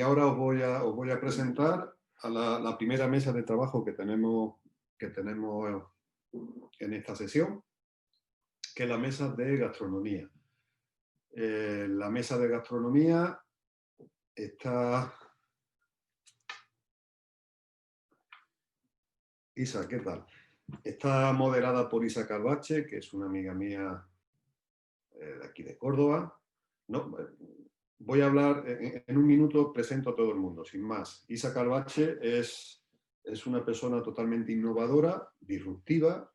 ahora os voy a presentar a la primera mesa de trabajo que tenemos en esta sesión, que es la mesa de gastronomía. La mesa de gastronomía está... Isa, ¿qué tal? Está moderada por Isa Calvache, que es una amiga mía de aquí de Córdoba. No, voy a hablar, en un minuto presento a todo el mundo, sin más. Isa Calvache es una persona totalmente innovadora, disruptiva,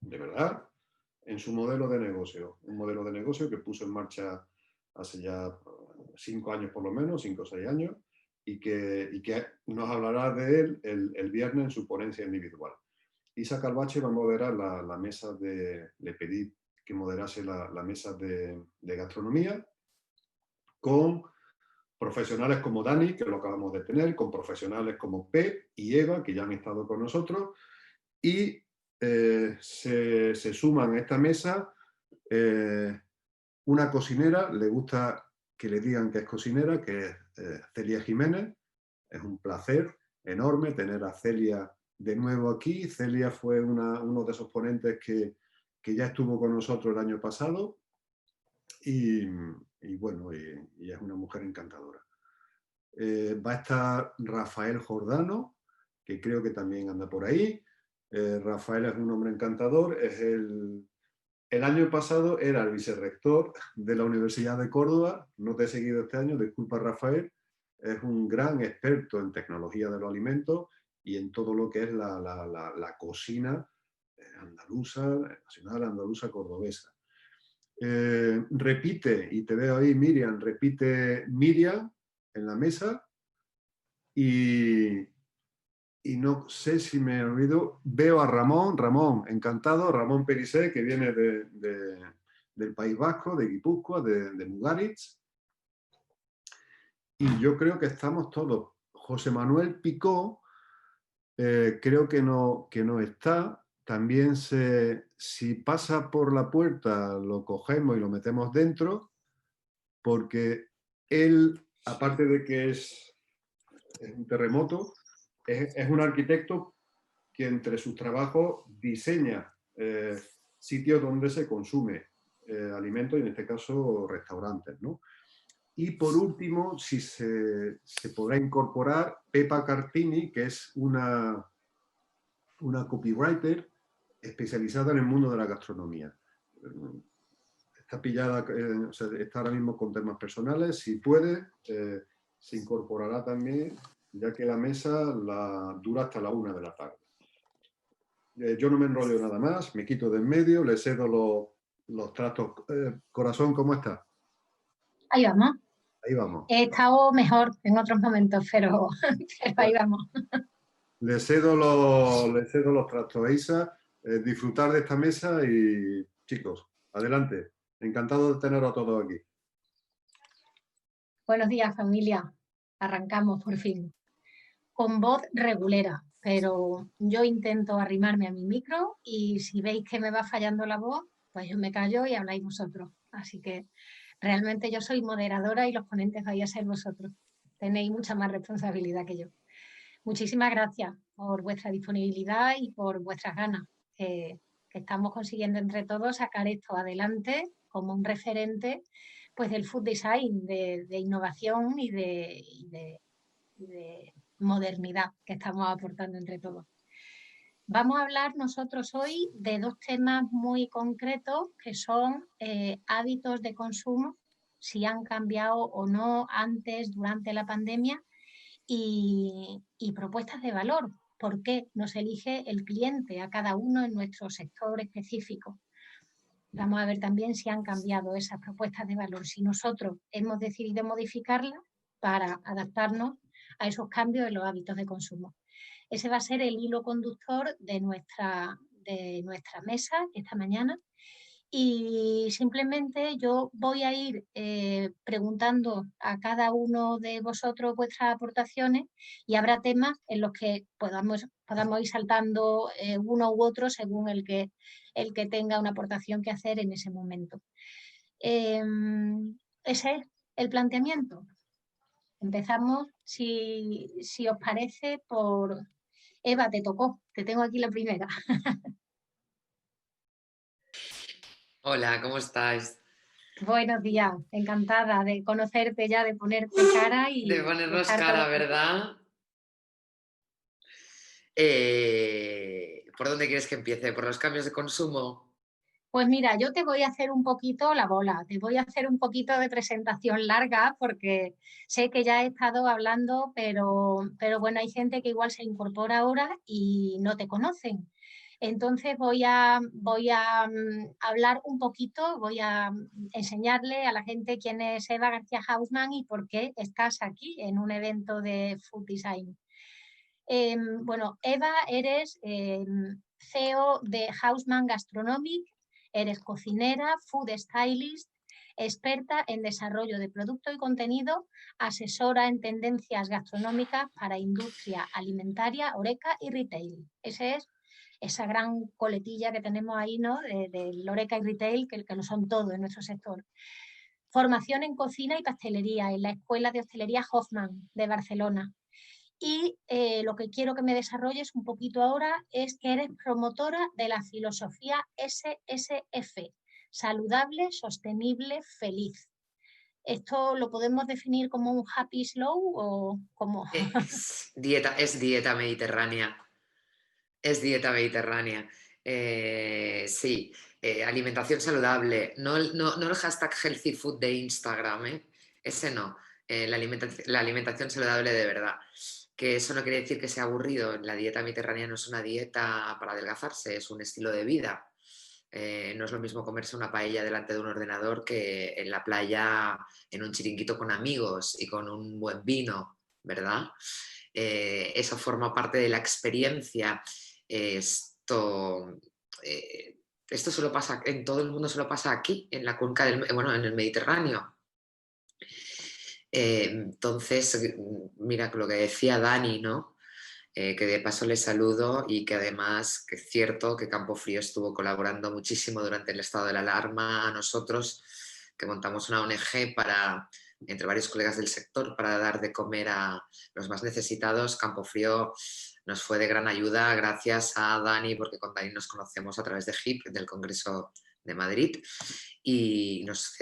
de verdad, en su modelo de negocio. Un modelo de negocio que puso en marcha hace ya 5 años por lo menos, 5 o 6 años, y que nos hablará de él el viernes en su ponencia individual. Isa Calvache va a moderar la mesa le pedí que moderase la mesa de gastronomía con profesionales como Dani, que lo acabamos de tener, con profesionales como Pep y Eva, que ya han estado con nosotros, y se suman a esta mesa una cocinera, le gusta que le digan que es cocinera, que es Celia Jiménez. Es un placer enorme tener a Celia de nuevo aquí. Celia fue uno de esos ponentes que ya estuvo con nosotros el año pasado y bueno, y es una mujer encantadora. Va a estar Rafael Jordano, que creo que también anda por ahí. Rafael es un hombre encantador, es el año pasado era el vicerrector de la Universidad de Córdoba, no te he seguido este año, disculpa Rafael, es un gran experto en tecnología de los alimentos y en todo lo que es la cocina andaluza, nacional andaluza cordobesa. Repite, y te veo ahí Miriam, repite Miriam en la mesa y no sé si me he olvidado, veo a Ramón, encantado, Ramón Perisé, que viene del País Vasco, de Guipúzcoa, de Mugaritz. Y yo creo que estamos todos. José Manuel Picó, creo que no está. También si pasa por la puerta, lo cogemos y lo metemos dentro, porque él, aparte de que es un terremoto, es un arquitecto que entre sus trabajos diseña sitios donde se consume alimentos y en este caso restaurantes, ¿no? Y por último, si se podrá incorporar Pepa Cartini, que es una copywriter especializada en el mundo de la gastronomía. Está pillada, o sea, está ahora mismo con temas personales. Si puede, se incorporará también, ya que la mesa dura hasta la 1 de la tarde. Yo no me enrollo nada más, me quito de en medio, le cedo los trastos. Corazón, ¿cómo está? Ahí vamos. Ahí vamos. He estado mejor en otros momentos, pero ahí vamos. Le cedo los trastos a Isa. Disfrutar de esta mesa y, chicos, adelante. Encantado de teneros a todos aquí. Buenos días, familia. Arrancamos por fin. Con voz regulera, pero yo intento arrimarme a mi micro y si veis que me va fallando la voz, pues yo me callo y habláis vosotros. Así que realmente yo soy moderadora y los ponentes vais a ser vosotros. Tenéis mucha más responsabilidad que yo. Muchísimas gracias por vuestra disponibilidad y por vuestras ganas, que estamos consiguiendo entre todos sacar esto adelante como un referente pues, del food design, de innovación y de modernidad que estamos aportando entre todos. Vamos a hablar nosotros hoy de 2 temas muy concretos que son hábitos de consumo, si han cambiado o no antes, durante la pandemia, y propuestas de valor. ¿Por qué nos elige el cliente a cada uno en nuestro sector específico? Vamos a ver también si han cambiado esas propuestas de valor, si nosotros hemos decidido modificarlas para adaptarnos a esos cambios en los hábitos de consumo. Ese va a ser el hilo conductor de nuestra mesa esta mañana. Y simplemente yo voy a ir preguntando a cada uno de vosotros vuestras aportaciones y habrá temas en los que podamos ir saltando uno u otro según el que tenga una aportación que hacer en ese momento. Ese es el planteamiento. Empezamos, si os parece, por... Eva, te tocó, te tengo aquí la primera. Hola, ¿cómo estáis? Buenos días, encantada de conocerte ya, de ponerte cara De y ponernos estar cara, todos juntos. ¿verdad? ¿Por dónde quieres que empiece? ¿Por los cambios de consumo? Pues mira, yo te voy a hacer un poquito la bola, te voy a hacer un poquito de presentación larga porque sé que ya he estado hablando, pero bueno, hay gente que igual se incorpora ahora y no te conocen. Entonces voy a hablar un poquito, voy a enseñarle a la gente quién es Eva García Hausmann y por qué estás aquí en un evento de Food Design. Bueno, Eva, eres CEO de Hausmann Gastronomic, eres cocinera, food stylist, experta en desarrollo de producto y contenido, asesora en tendencias gastronómicas para industria alimentaria, Horeca y retail. Esa es esa gran coletilla que tenemos ahí, ¿no? De Horeca y retail, que lo son todo en nuestro sector. Formación en cocina y pastelería en la Escuela de Hostelería Hoffman de Barcelona. Y lo que quiero que me desarrolles un poquito ahora es que eres promotora de la filosofía SSF, saludable, sostenible, feliz. ¿Esto lo podemos definir como un happy slow o como? Es dieta mediterránea. Es dieta mediterránea. Sí, alimentación saludable. No el hashtag healthy food de Instagram, ¿eh? Ese no. La alimentación saludable de verdad. Que eso no quiere decir que sea aburrido. La dieta mediterránea no es una dieta para adelgazarse, es un estilo de vida. No es lo mismo comerse una paella delante de un ordenador que en la playa, en un chiringuito con amigos y con un buen vino, ¿verdad? Eso forma parte de la experiencia. Esto, eh, esto solo pasa en todo el mundo, solo pasa aquí, en la cuenca bueno, en el Mediterráneo. Entonces, mira lo que decía Dani, ¿no? Que de paso le saludo y que además, que es cierto que Campofrío estuvo colaborando muchísimo durante el estado de la alarma a nosotros, que montamos una ONG para, entre varios colegas del sector, para dar de comer a los más necesitados. Campofrío nos fue de gran ayuda gracias a Dani, porque con Dani nos conocemos a través de HIP, del Congreso de Madrid, y nos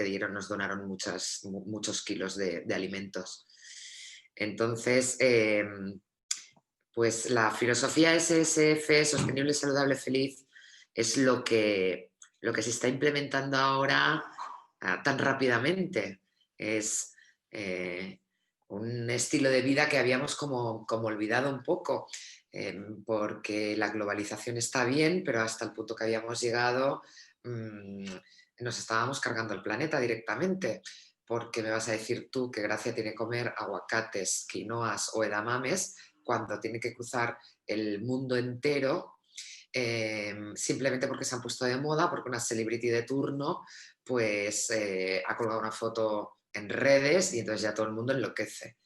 donaron muchos kilos de alimentos. Entonces, pues la filosofía SSF, sostenible, saludable, feliz, es lo que se está implementando ahora tan rápidamente. Es un estilo de vida que habíamos como olvidado un poco, porque la globalización está bien, pero hasta el punto que habíamos llegado nos estábamos cargando el planeta directamente. Porque me vas a decir tú que gracia tiene comer aguacates, quinoas o edamames cuando tiene que cruzar el mundo entero, simplemente porque se han puesto de moda, porque una celebrity de turno pues ha colgado una foto en redes y entonces ya todo el mundo enloquece.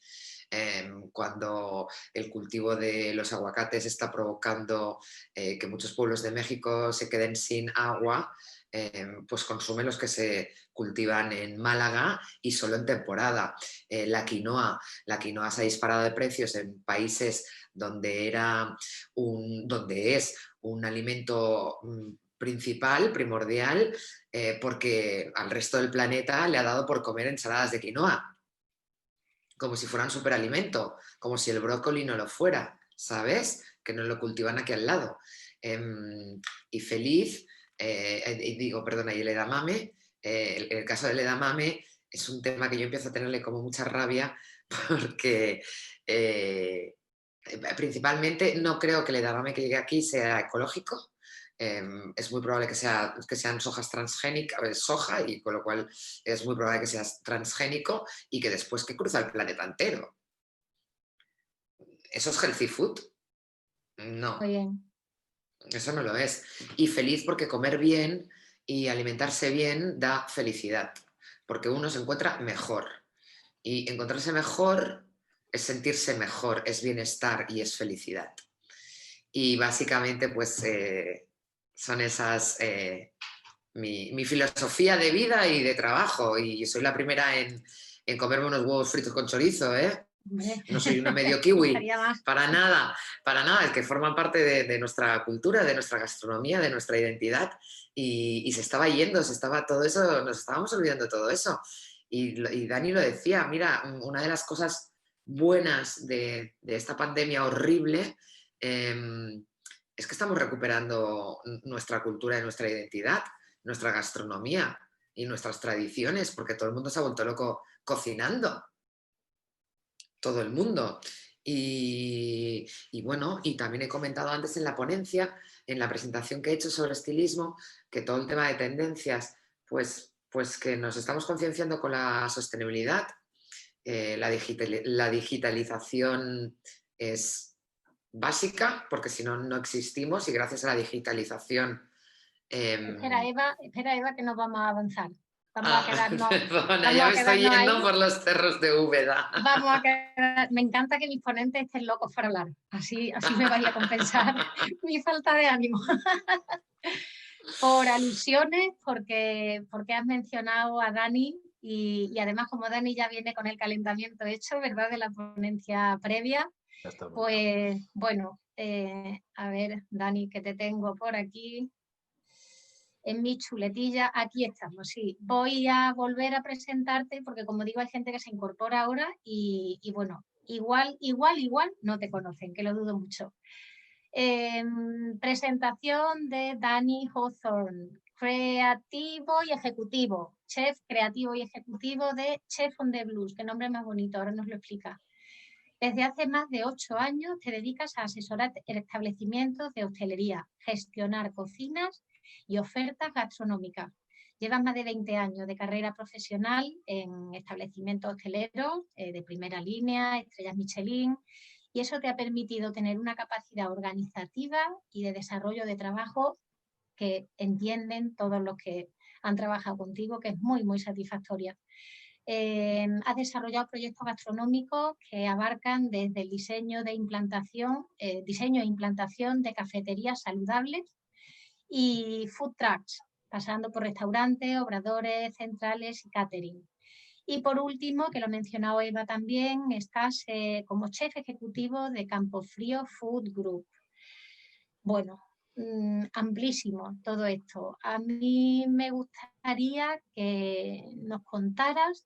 Cuando el cultivo de los aguacates está provocando que muchos pueblos de México se queden sin agua, pues consumen los que se cultivan en Málaga y solo en temporada. La quinoa se ha disparado de precios en países donde es un alimento principal, primordial, porque al resto del planeta le ha dado por comer ensaladas de quinoa como si fueran superalimento, como si el brócoli no lo fuera, ¿sabes? Que no lo cultivan aquí al lado. Y feliz, perdona, y el edamame, el caso del edamame es un tema que yo empiezo a tenerle como mucha rabia porque principalmente no creo que el edamame que llegue aquí sea ecológico. Es muy probable que sean sojas transgénicas, soja, y con lo cual es muy probable que sea transgénico y que después que cruza el planeta entero. ¿Eso es healthy food? Muy No, bien. eso no lo es. Y feliz porque comer bien y alimentarse bien da felicidad, porque uno se encuentra mejor. Y encontrarse mejor es sentirse mejor, es bienestar y es felicidad. Y básicamente, pues son esas mi filosofía de vida y de trabajo. Y soy la primera en comerme unos huevos fritos con chorizo, ¿eh? Hombre, No soy una medio kiwi, estaría más. para nada, es que forman parte de nuestra cultura, de nuestra gastronomía, de nuestra identidad y se estaba yendo, se estaba todo eso, nos estábamos olvidando de todo eso. Y Dani lo decía, mira, una de las cosas buenas de esta pandemia horrible es que estamos recuperando nuestra cultura y nuestra identidad, nuestra gastronomía y nuestras tradiciones, porque todo el mundo se ha vuelto loco cocinando. Todo el mundo. Y bueno, y también he comentado antes en la ponencia, en la presentación que he hecho sobre estilismo, que todo el tema de tendencias, pues que nos estamos concienciando con la sostenibilidad. La digitalización es básica, porque si no, no existimos y gracias a la digitalización... Espera, Eva, que nos vamos a avanzar. Vamos a quedarnos, perdona, vamos ya a me estoy quedarnos yendo ahí. por los cerros de Úbeda. Vamos a quedar. Me encanta que mis ponentes estén locos para hablar. Así me vaya a compensar mi falta de ánimo. Por alusiones, porque has mencionado a Dani y además como Dani ya viene con el calentamiento hecho, ¿verdad? De la ponencia previa. Pues bueno, a ver, Dani, que te tengo por aquí. En mi chuletilla, aquí estamos, sí. Voy a volver a presentarte porque como digo hay gente que se incorpora ahora y bueno, igual no te conocen, que lo dudo mucho. Presentación de Dani Hawthorne, creativo y ejecutivo, chef creativo y ejecutivo de Chef on the Blues, qué nombre más bonito, ahora nos lo explica. Desde hace más de 8 años te dedicas a asesorar establecimientos de hostelería, gestionar cocinas y ofertas gastronómicas. Llevas más de 20 años de carrera profesional en establecimientos hosteleros de primera línea, estrellas Michelin, y eso te ha permitido tener una capacidad organizativa y de desarrollo de trabajo que entienden todos los que han trabajado contigo, que es muy, muy satisfactoria. Has desarrollado proyectos gastronómicos que abarcan desde el diseño e implantación de cafeterías saludables y food trucks, pasando por restaurantes, obradores, centrales y catering. Y por último, que lo ha mencionado Eva también, estás como chef ejecutivo de Campofrío Food Group. Bueno, amplísimo todo esto. A mí me gustaría que nos contaras,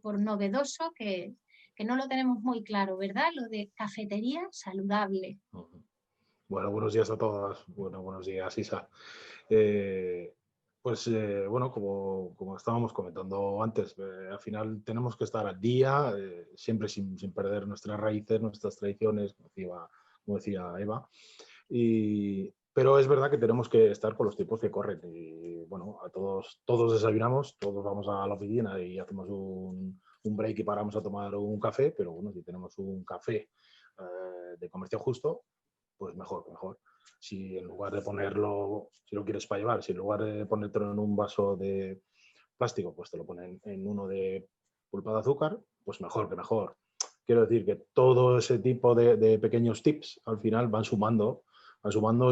por novedoso, que no lo tenemos muy claro, ¿verdad? Lo de cafetería saludable. Bueno, buenos días a todas. Bueno, buenos días, Isa. Bueno, como estábamos comentando antes, al final tenemos que estar al día, siempre sin perder nuestras raíces, nuestras tradiciones, como decía Eva. Pero es verdad que tenemos que estar con los tiempos que corren. Y bueno, todos desayunamos, todos vamos a la oficina y hacemos un break y paramos a tomar un café, pero bueno, si tenemos un café de comercio justo, pues mejor. Si en lugar de ponerlo, si lo quieres para llevar, si en lugar de ponértelo en un vaso de plástico, pues te lo ponen en uno de pulpa de azúcar, pues mejor que mejor. Quiero decir que todo ese tipo de pequeños tips al final van sumando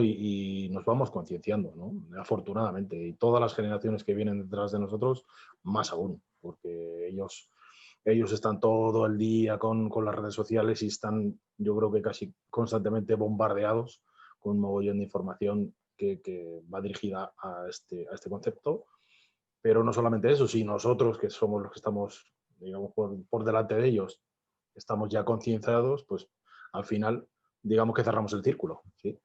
y nos vamos concienciando, ¿no? Afortunadamente. Y todas las generaciones que vienen detrás de nosotros, más aún, porque ellos están todo el día con las redes sociales y están, yo creo que casi constantemente bombardeados con un mogollón de información que va dirigida a este concepto. Pero no solamente eso, si nosotros, que somos los que estamos, digamos, por delante de ellos, estamos ya concienciados, pues al final, digamos que cerramos el círculo, ¿sí?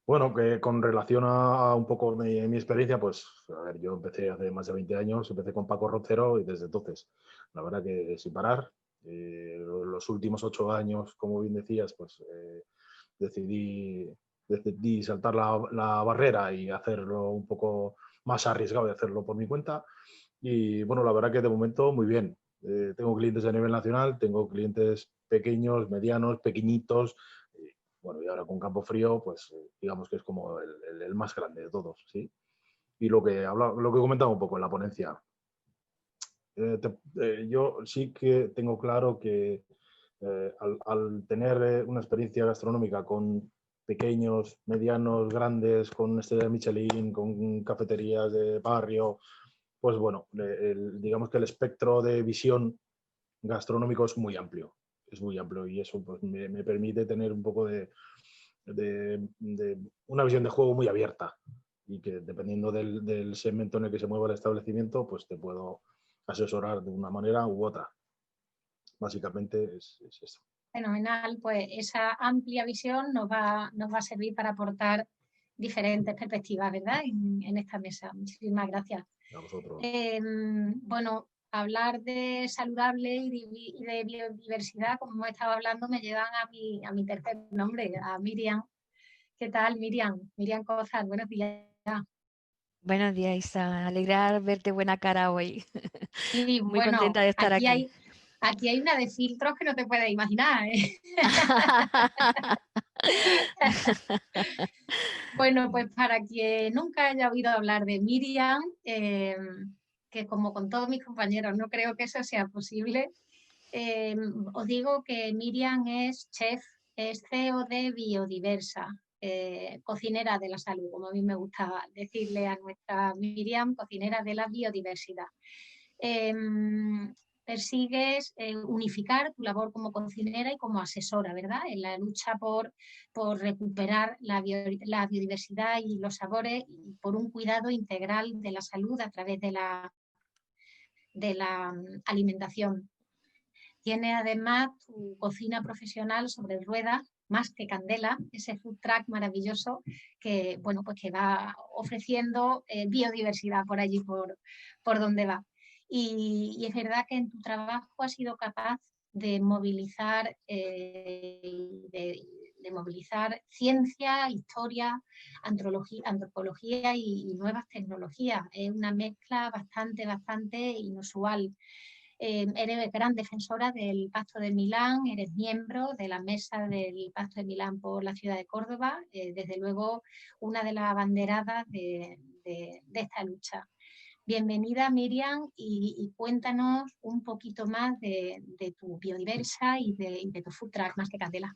Bueno, que con relación a un poco mi experiencia, pues, a ver, yo empecé hace más de 20 años, empecé con Paco Roncero y desde entonces, la verdad que sin parar, los últimos 8 años, como bien decías, pues decidí saltar la barrera y hacerlo un poco más arriesgado y hacerlo por mi cuenta. Y bueno, la verdad que de momento muy bien. Tengo clientes a nivel nacional, tengo clientes pequeños, medianos, pequeñitos. Bueno, y ahora con Campofrío, pues digamos que es como el más grande de todos, ¿sí? Y lo que comentaba un poco en la ponencia, yo sí que tengo claro que al tener una experiencia gastronómica con pequeños, medianos, grandes, con estrellas Michelin, con cafeterías de barrio, pues bueno, digamos que el espectro de visión gastronómico es muy amplio y eso pues, me permite tener un poco de una visión de juego muy abierta y que dependiendo del segmento en el que se mueva el establecimiento, pues te puedo asesorar de una manera u otra. Básicamente es eso. Fenomenal, pues esa amplia visión nos va a servir para aportar diferentes perspectivas, ¿verdad? En esta mesa. Muchísimas gracias. A vosotros. Bueno, hablar de saludable y de biodiversidad, como hemos estado hablando, me llevan a mi tercer nombre, a Miriam. ¿Qué tal, Miriam? Miriam Cozar, buenos días. Buenos días, Isa. Alegrar verte buena cara hoy. Y Muy bueno, contenta de estar aquí. Aquí hay una de filtros que no te puedes imaginar, ¿eh? Bueno, pues para quien nunca haya oído hablar de Miriam, que como con todos mis compañeros no creo que eso sea posible, os digo que Miriam es chef, es CEO de Biodiversa, cocinera de la salud, como a mí me gustaba decirle a nuestra Miriam, cocinera de la biodiversidad. Persigues unificar tu labor como cocinera y como asesora, ¿verdad? En la lucha por recuperar la biodiversidad y los sabores y por un cuidado integral de la salud a través de la alimentación. Tiene además tu cocina profesional sobre ruedas, Más que Candela, ese food truck maravilloso que, bueno, pues que va ofreciendo biodiversidad por allí, por donde va. Y es verdad que en tu trabajo has sido capaz de movilizar, de movilizar ciencia, historia, antropología y nuevas tecnologías. Es una mezcla bastante inusual. Eres gran defensora del Pacto de Milán, eres miembro de la mesa del Pacto de Milán por la ciudad de Córdoba, desde luego una de las abanderadas de esta lucha. Bienvenida, Miriam, y cuéntanos un poquito más de tu Biodiversa y de tu food truck Más que Candela.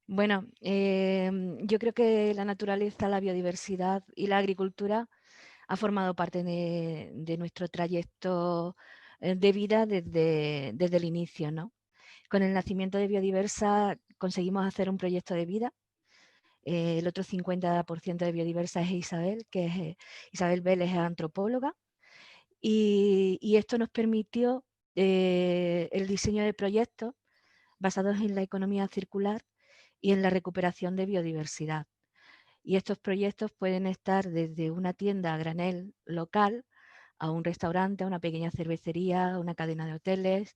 Bueno, yo creo que la naturaleza, la biodiversidad y la agricultura ha formado parte de nuestro trayecto de vida desde el inicio, ¿no? Con el nacimiento de Biodiversa conseguimos hacer un proyecto de vida. El otro 50% de Biodiversa es Isabel, que es Isabel Vélez, es antropóloga, y esto nos permitió el diseño de proyectos basados en la economía circular y en la recuperación de biodiversidad. Y estos proyectos pueden estar desde una tienda a granel local a un restaurante, a una pequeña cervecería, a una cadena de hoteles.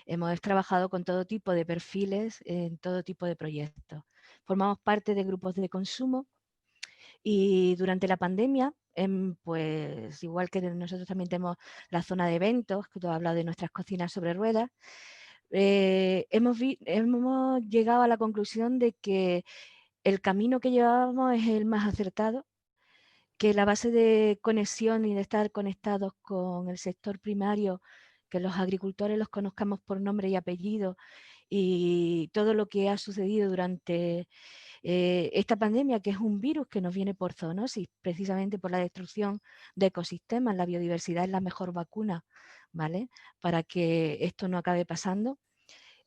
Hemos trabajado con todo tipo de perfiles en todo tipo de proyectos. Formamos parte de grupos de consumo y durante la pandemia, pues igual que nosotros también tenemos la zona de eventos, que tú has hablado de nuestras cocinas sobre ruedas, hemos llegado a la conclusión de que el camino que llevábamos es el más acertado, que la base de conexión y de estar conectados con el sector primario, que los agricultores los conozcamos por nombre y apellido, y todo lo que ha sucedido durante esta pandemia, que es un virus que nos viene por zoonosis, precisamente por la destrucción de ecosistemas. La biodiversidad es la mejor vacuna, ¿vale?, para que esto no acabe pasando.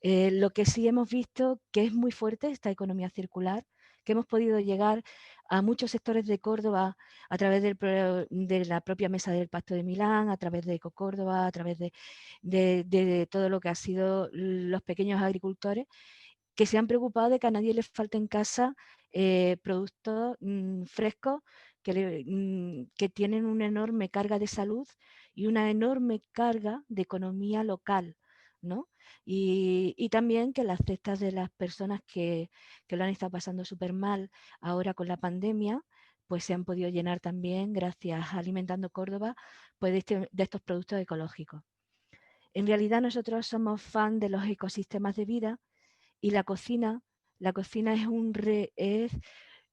Lo que sí hemos visto que es muy fuerte esta economía circular, que hemos podido llegar a muchos sectores de Córdoba a través de la propia mesa del Pacto de Milán, a través de Ecocórdoba, a través de todo lo que ha sido los pequeños agricultores, que se han preocupado de que a nadie le falte en casa productos frescos que tienen una enorme carga de salud y una enorme carga de economía local, ¿no? Y también que las cestas de las personas que lo han estado pasando súper mal ahora con la pandemia, pues se han podido llenar también gracias a Alimentando Córdoba, pues de estos productos ecológicos. En realidad nosotros somos fan de los ecosistemas de vida y la cocina es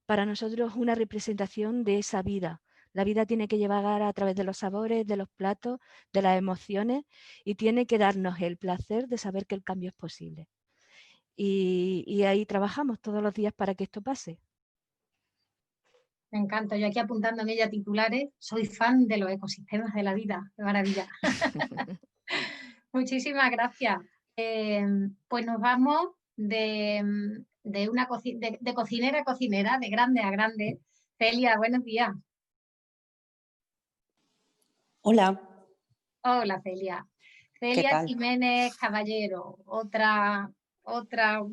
para nosotros una representación de esa vida. La vida tiene que llevar a través de los sabores, de los platos, de las emociones, y tiene que darnos el placer de saber que el cambio es posible. Y ahí trabajamos todos los días para que esto pase. Me encanta. Yo aquí apuntándome ya titulares, soy fan de los ecosistemas de la vida. ¡Qué maravilla! Muchísimas gracias. Pues nos vamos de cocinera a cocinera, de grande a grande. Celia, buenos días. Hola, Hola, Celia. ¿qué Celia tal? Jiménez Caballero, otra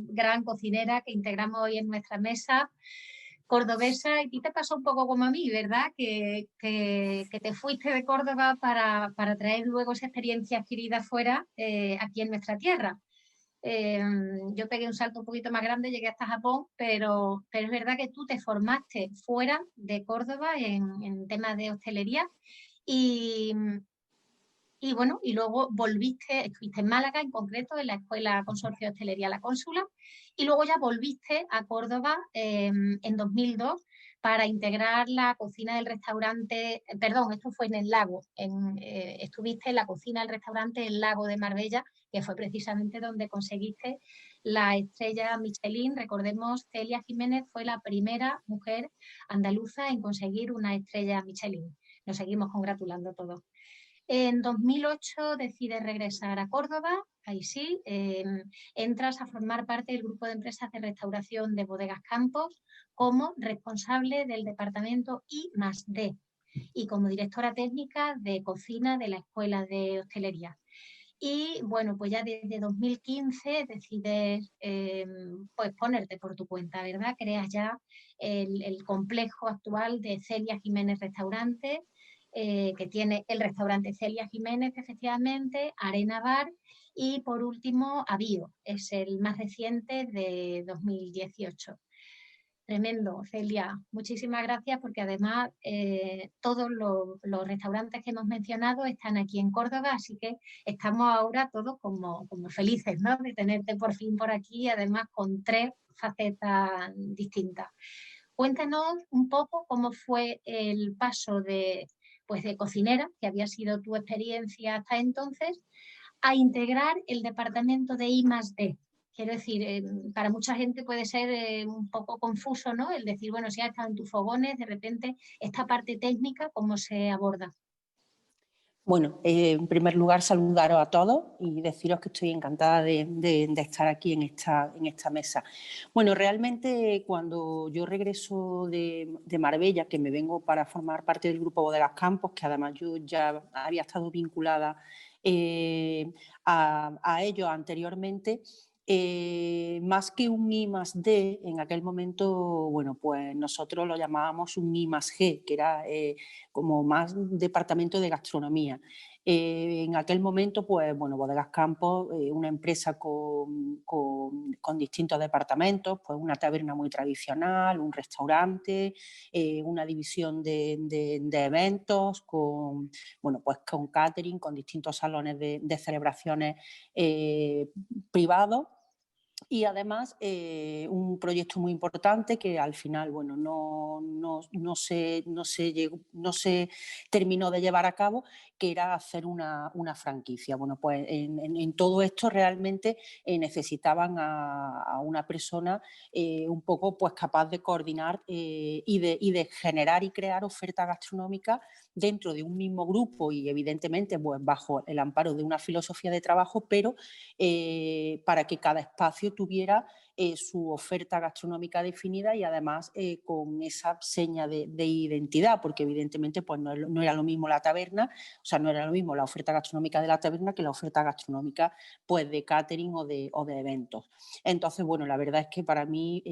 gran cocinera que integramos hoy en nuestra mesa, cordobesa, y a ti te pasó un poco como a mí, ¿verdad? Que te fuiste de Córdoba para traer luego esa experiencia adquirida fuera, aquí en nuestra tierra. Eh, yo pegué un salto un poquito más grande, llegué hasta Japón, pero es verdad que tú te formaste fuera de Córdoba en temas de hostelería y, y bueno, y luego estuviste en Málaga en concreto, en la Escuela Consorcio de Hostelería La Cónsula, y luego ya volviste a Córdoba en 2002 para integrar la cocina del restaurante, perdón, esto fue en el Lago, estuviste en la cocina del restaurante El Lago de Marbella, que fue precisamente donde conseguiste la estrella Michelin. Recordemos, Celia Jiménez fue la primera mujer andaluza en conseguir una estrella Michelin. Nos seguimos congratulando todos. En 2008 decides regresar a Córdoba, ahí sí, entras a formar parte del grupo de empresas de restauración de Bodegas Campos como responsable del departamento I+D y como directora técnica de cocina de la Escuela de Hostelería. Y bueno, pues ya desde 2015 decides pues ponerte por tu cuenta, ¿verdad? Creas ya el complejo actual de Celia Jiménez Restaurante, que tiene el restaurante Celia Jiménez, efectivamente, Arena Bar y por último Avío, es el más reciente de 2018. Tremendo, Celia. Muchísimas gracias porque además todos los restaurantes que hemos mencionado están aquí en Córdoba, así que estamos ahora todos como felices, ¿no? De tenerte por fin por aquí, además con 3 facetas distintas. Cuéntanos un poco cómo fue el paso de cocinera, que había sido tu experiencia hasta entonces, a integrar el departamento de I+D. Quiero decir, para mucha gente puede ser un poco confuso, ¿no? El decir, bueno, si has estado en tus fogones, de repente, esta parte técnica, ¿cómo se aborda? Bueno, en primer lugar saludaros a todos y deciros que estoy encantada de estar aquí en esta mesa. Bueno, realmente cuando yo regreso de Marbella, que me vengo para formar parte del grupo Bodegas Campos, que además yo ya había estado vinculada a ellos anteriormente, más que un I+D, en aquel momento, bueno, pues nosotros lo llamábamos un I+G, que era como más departamento de gastronomía. En aquel momento, pues bueno, Bodegas Campos, una empresa con distintos departamentos, pues una taberna muy tradicional, un restaurante, una división de eventos, bueno, pues con catering, con distintos salones de celebraciones privados. Y además un proyecto muy importante que al final bueno, no se terminó de llevar a cabo, que era hacer una franquicia. Bueno, pues en todo esto realmente necesitaban a una persona un poco pues, capaz de coordinar y de generar y crear oferta gastronómica dentro de un mismo grupo y evidentemente pues, bajo el amparo de una filosofía de trabajo, pero para que cada espacio tuviera su oferta gastronómica definida y además con esa seña de identidad, porque evidentemente pues, no era lo mismo la taberna, o sea, no era lo mismo la oferta gastronómica de la taberna que la oferta gastronómica pues, de catering o de eventos. Entonces, bueno, la verdad es que para mí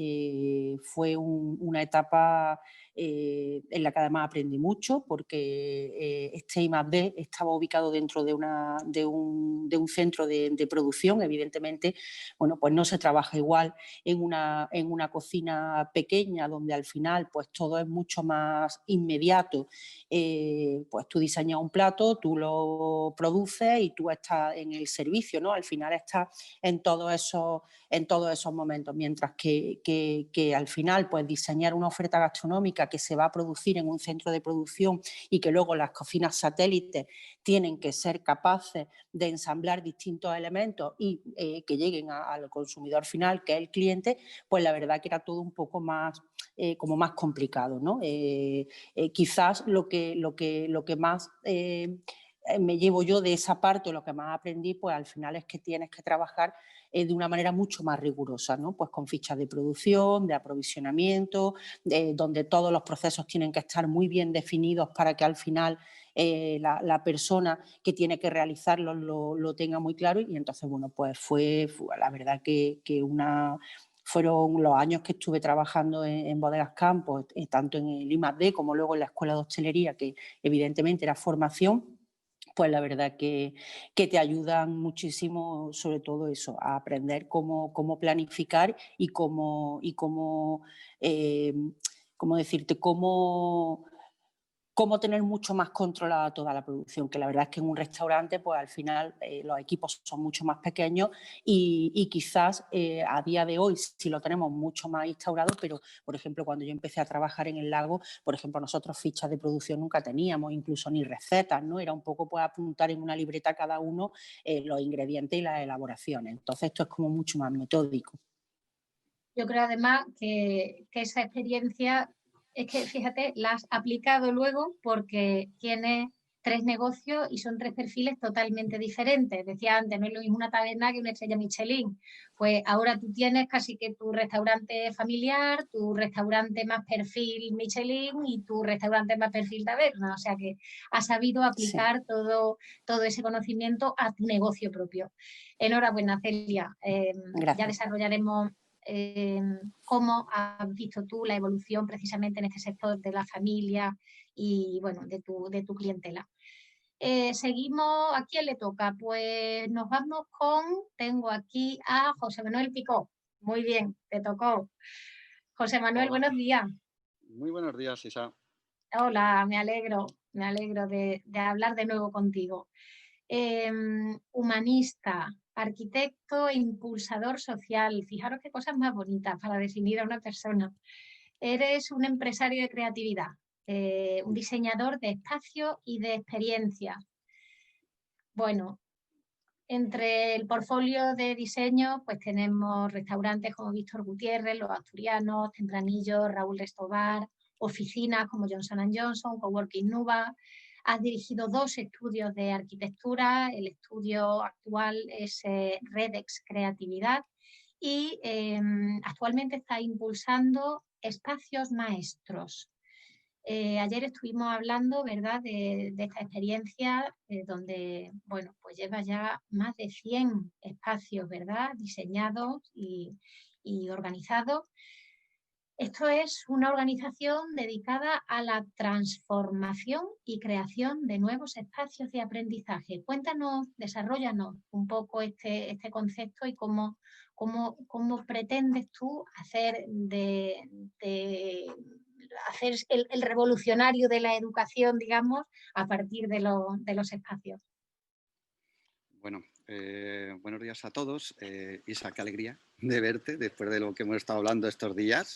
fue una etapa en la que además aprendí mucho porque este I+D estaba ubicado dentro de un centro de producción. Evidentemente, bueno, pues no se trabaja igual en una cocina pequeña donde al final pues todo es mucho más inmediato. Pues tú diseñas un plato, tú lo produces y tú estás en el servicio, ¿no? Al final estás en todos esos momentos, mientras que al final pues diseñar una oferta gastronómica que se va a producir en un centro de producción y que luego las cocinas satélites tienen que ser capaces de ensamblar distintos elementos y que lleguen al consumidor final, que es el cliente, pues la verdad que era todo un poco más como más complicado, ¿no? Quizás lo que más me llevo yo de esa parte, lo que más aprendí, pues al final es que tienes que trabajar de una manera mucho más rigurosa, ¿no? Pues con fichas de producción, de aprovisionamiento, donde todos los procesos tienen que estar muy bien definidos para que al final la persona que tiene que realizarlo lo tenga muy claro. Y entonces, bueno, pues fue la verdad que fueron los años que estuve trabajando en Bodegas Campos, tanto en el I+D como luego en la Escuela de Hostelería, que evidentemente era formación. Pues la verdad que te ayudan muchísimo, sobre todo eso, a aprender cómo planificar y cómo decirte, cómo tener mucho más controlada toda la producción, que la verdad es que en un restaurante pues al final los equipos son mucho más pequeños y quizás a día de hoy sí lo tenemos mucho más instaurado, pero por ejemplo cuando yo empecé a trabajar en el Lago, por ejemplo nosotros fichas de producción nunca teníamos, incluso ni recetas, ¿no? Era un poco pues apuntar en una libreta cada uno los ingredientes y las elaboraciones. Entonces esto es como mucho más metódico. Yo creo además que esa experiencia es que, fíjate, la has aplicado luego porque tienes 3 negocios y son 3 perfiles totalmente diferentes. Decía antes, no es lo mismo una taberna que una estrella Michelin. Pues ahora tú tienes casi que tu restaurante familiar, tu restaurante más perfil Michelin y tu restaurante más perfil taberna. O sea que has sabido aplicar todo ese conocimiento a tu negocio propio. Enhorabuena, Celia. Ya desarrollaremos cómo has visto tú la evolución precisamente en este sector de la familia y bueno, de tu clientela. Seguimos, ¿a quién le toca? Pues nos vamos tengo aquí a José Manuel Picó. Muy bien, te tocó. José Manuel, Hola. Buenos días. Muy buenos días, Isa. Hola, me alegro de hablar de nuevo contigo. Humanista, arquitecto e impulsador social. Fijaros qué cosas más bonitas para definir a una persona. Eres un empresario de creatividad, un diseñador de espacio y de experiencia. Bueno, entre el portfolio de diseño, pues tenemos restaurantes como Víctor Gutiérrez, Los Asturianos, Tempranillo, Raúl Restobar, oficinas como Johnson & Johnson, Coworking Nuba. Has dirigido 2 estudios de arquitectura, el estudio actual es Redex Creatividad y actualmente está impulsando espacios maestros. Ayer estuvimos hablando, ¿verdad?, de esta experiencia donde, bueno, pues lleva ya más de 100 espacios, ¿verdad?, diseñados y organizados. Esto es una organización dedicada a la transformación y creación de nuevos espacios de aprendizaje. Cuéntanos, desarróllanos un poco este concepto y cómo pretendes tú hacer hacer el revolucionario de la educación, digamos, a partir de los espacios. Bueno, buenos días a todos. Isa, qué alegría de verte después de lo que hemos estado hablando estos días.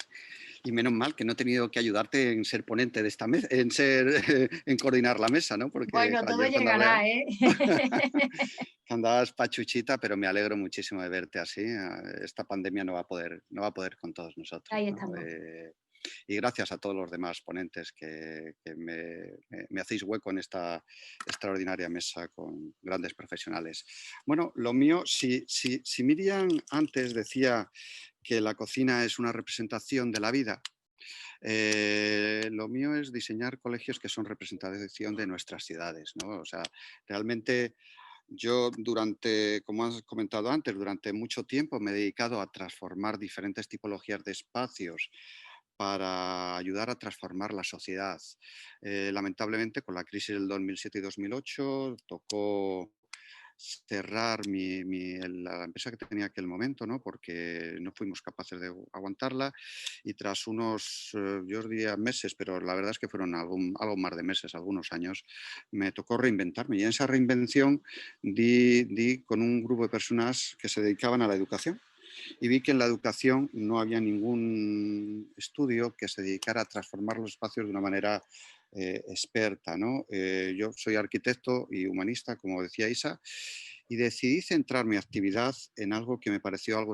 Y menos mal que no he tenido que ayudarte en ser ponente de esta mesa, en coordinar la mesa, ¿no? Porque bueno, todo llegará, ¿eh? Andabas pachuchita, pero me alegro muchísimo de verte así. Esta pandemia no va a poder con todos nosotros. Ahí estamos. Y gracias a todos los demás ponentes que me hacéis hueco en esta extraordinaria mesa con grandes profesionales. Bueno, lo mío, si Miriam antes decía que la cocina es una representación de la vida, lo mío es diseñar colegios que son representación de nuestras ciudades, ¿no? O sea, realmente yo como has comentado antes, durante mucho tiempo me he dedicado a transformar diferentes tipologías de espacios para ayudar a transformar la sociedad. Lamentablemente, con la crisis del 2007 y 2008, tocó cerrar la empresa que tenía en aquel momento, ¿no? Porque no fuimos capaces de aguantarla y tras unos, yo os diría meses, pero la verdad es que fueron algo más de meses, algunos años, me tocó reinventarme y en esa reinvención di con un grupo de personas que se dedicaban a la educación. Y vi que en la educación no había ningún estudio que se dedicara a transformar los espacios de una manera experta, ¿no? Yo soy arquitecto y humanista, como decía Isa, y decidí centrar mi actividad en algo que me pareció algo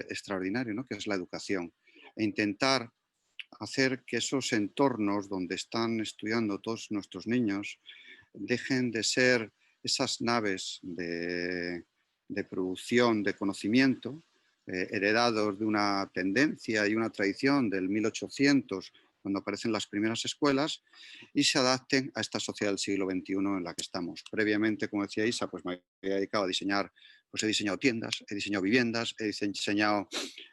extraordinario, ¿no? Que es la educación, e intentar hacer que esos entornos donde están estudiando todos nuestros niños dejen de ser esas naves de producción de conocimiento, heredados de una tendencia y una tradición del 1800, cuando aparecen las primeras escuelas, y se adapten a esta sociedad del siglo XXI en la que estamos. Previamente, como decía Isa, pues me había dedicado a diseñar, pues he diseñado tiendas, he diseñado viviendas, he diseñado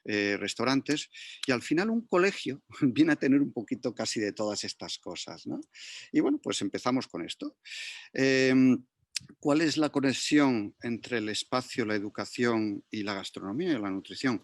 restaurantes, y al final un colegio viene a tener un poquito casi de todas estas cosas, ¿no? Y bueno, pues empezamos con esto. ¿Cuál es la conexión entre el espacio, la educación y la gastronomía y la nutrición?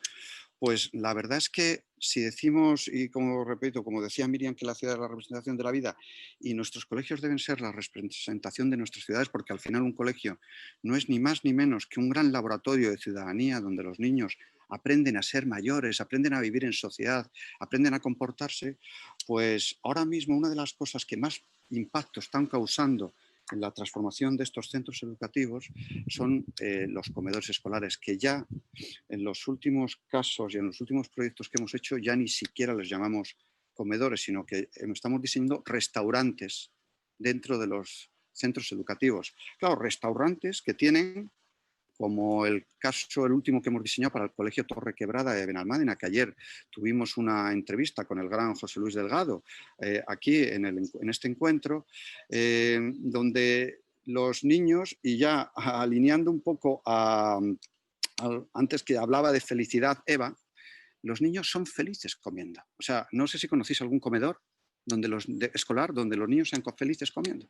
Pues la verdad es que si decimos, y como repito, como decía Miriam, que la ciudad es la representación de la vida y nuestros colegios deben ser la representación de nuestras ciudades, porque al final un colegio no es ni más ni menos que un gran laboratorio de ciudadanía donde los niños aprenden a ser mayores, aprenden a vivir en sociedad, aprenden a comportarse, pues ahora mismo una de las cosas que más impacto están causando en la transformación de estos centros educativos son los comedores escolares, que ya en los últimos casos y en los últimos proyectos que hemos hecho ya ni siquiera les llamamos comedores, sino que estamos diseñando restaurantes dentro de los centros educativos. Claro, restaurantes que tienen, como el caso, el último que hemos diseñado para el Colegio Torrequebrada de Benalmádena, que ayer tuvimos una entrevista con el gran José Luis Delgado, aquí en este encuentro, donde los niños, y ya alineando un poco antes que hablaba de felicidad Eva, los niños son felices comiendo. O sea, no sé si conocéis algún comedor escolar donde los niños sean felices comiendo.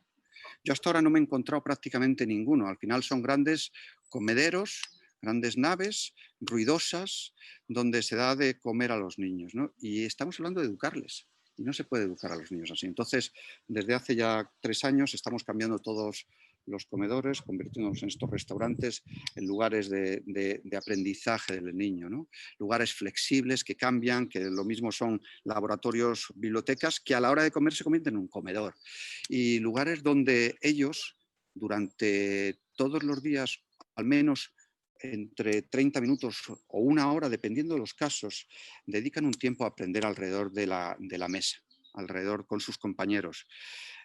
Yo hasta ahora no me he encontrado prácticamente ninguno. Al final son grandes comederos, grandes naves ruidosas donde se da de comer a los niños, ¿no? Y estamos hablando de educarles. Y no se puede educar a los niños así. Entonces, desde hace ya 3 años estamos cambiando todos los comedores, convirtiéndonos en estos restaurantes en lugares de aprendizaje del niño, ¿no? Lugares flexibles que cambian, que lo mismo son laboratorios, bibliotecas, que a la hora de comer se convierten en un comedor. Y lugares donde ellos, durante todos los días, al menos entre 30 minutos o 1 hora, dependiendo de los casos, dedican un tiempo a aprender alrededor de la mesa, alrededor con sus compañeros.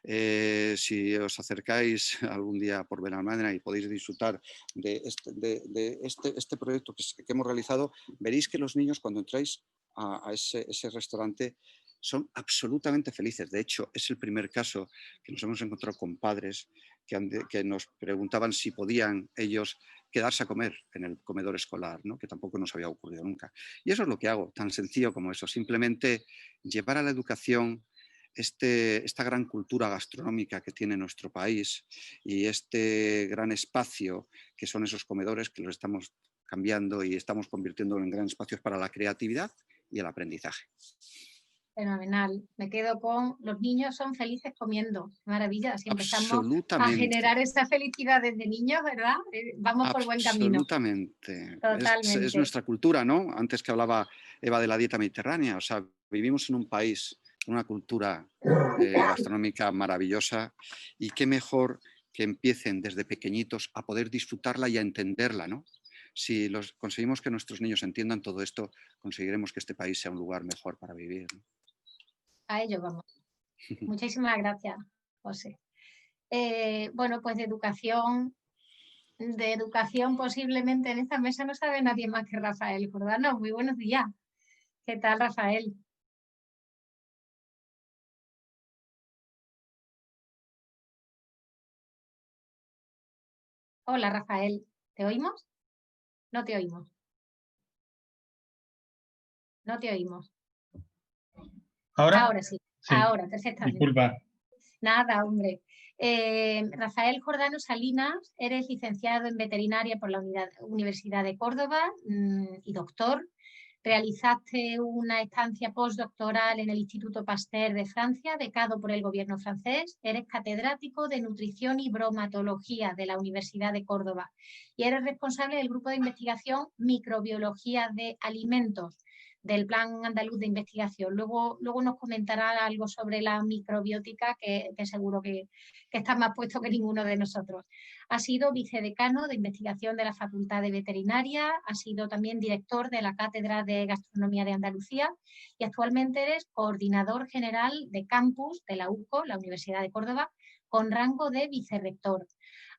Si os acercáis algún día por Benalmádena y podéis disfrutar de este proyecto que hemos realizado, veréis que los niños, cuando entráis a ese restaurante, son absolutamente felices. De hecho, es el primer caso que nos hemos encontrado con padres que nos preguntaban si podían ellos quedarse a comer en el comedor escolar, ¿no? Que tampoco nos había ocurrido nunca. Y eso es lo que hago, tan sencillo como eso, simplemente llevar a la educación esta gran cultura gastronómica que tiene nuestro país y este gran espacio que son esos comedores, que los estamos cambiando y estamos convirtiendo en grandes espacios para la creatividad y el aprendizaje. Fenomenal. Me quedo con los niños son felices comiendo. Maravilla. Si empezamos a generar esa felicidad desde niños, ¿verdad? Vamos por buen camino. Absolutamente. Totalmente. Es nuestra cultura, ¿no? Antes que hablaba Eva de la dieta mediterránea. O sea, vivimos en un país, una cultura gastronómica maravillosa, y qué mejor que empiecen desde pequeñitos a poder disfrutarla y a entenderla, ¿no? Si conseguimos que nuestros niños entiendan todo esto, conseguiremos que este país sea un lugar mejor para vivir, ¿no? A ello vamos. Muchísimas gracias, José. Bueno, pues de educación posiblemente en esta mesa no sabe nadie más que Rafael Jordano. Muy buenos días. ¿Qué tal, Rafael? Hola, Rafael. ¿Te oímos? No te oímos. No te oímos. ¿Ahora? Ahora sí. Ahora, perfectamente. Disculpa. Nada, hombre. Rafael Jordano Salinas, eres licenciado en veterinaria por la Universidad de Córdoba y doctor. Realizaste una estancia postdoctoral en el Instituto Pasteur de Francia, becado por el gobierno francés. Eres catedrático de nutrición y bromatología de la Universidad de Córdoba y eres responsable del grupo de investigación Microbiología de Alimentos del Plan Andaluz de Investigación. Luego nos comentará algo sobre la microbiótica, que seguro que está más puesto que ninguno de nosotros. Ha sido vicedecano de investigación de la Facultad de Veterinaria, ha sido también director de la Cátedra de Gastronomía de Andalucía y actualmente eres coordinador general de campus de la UCO, la Universidad de Córdoba, con rango de vicerrector.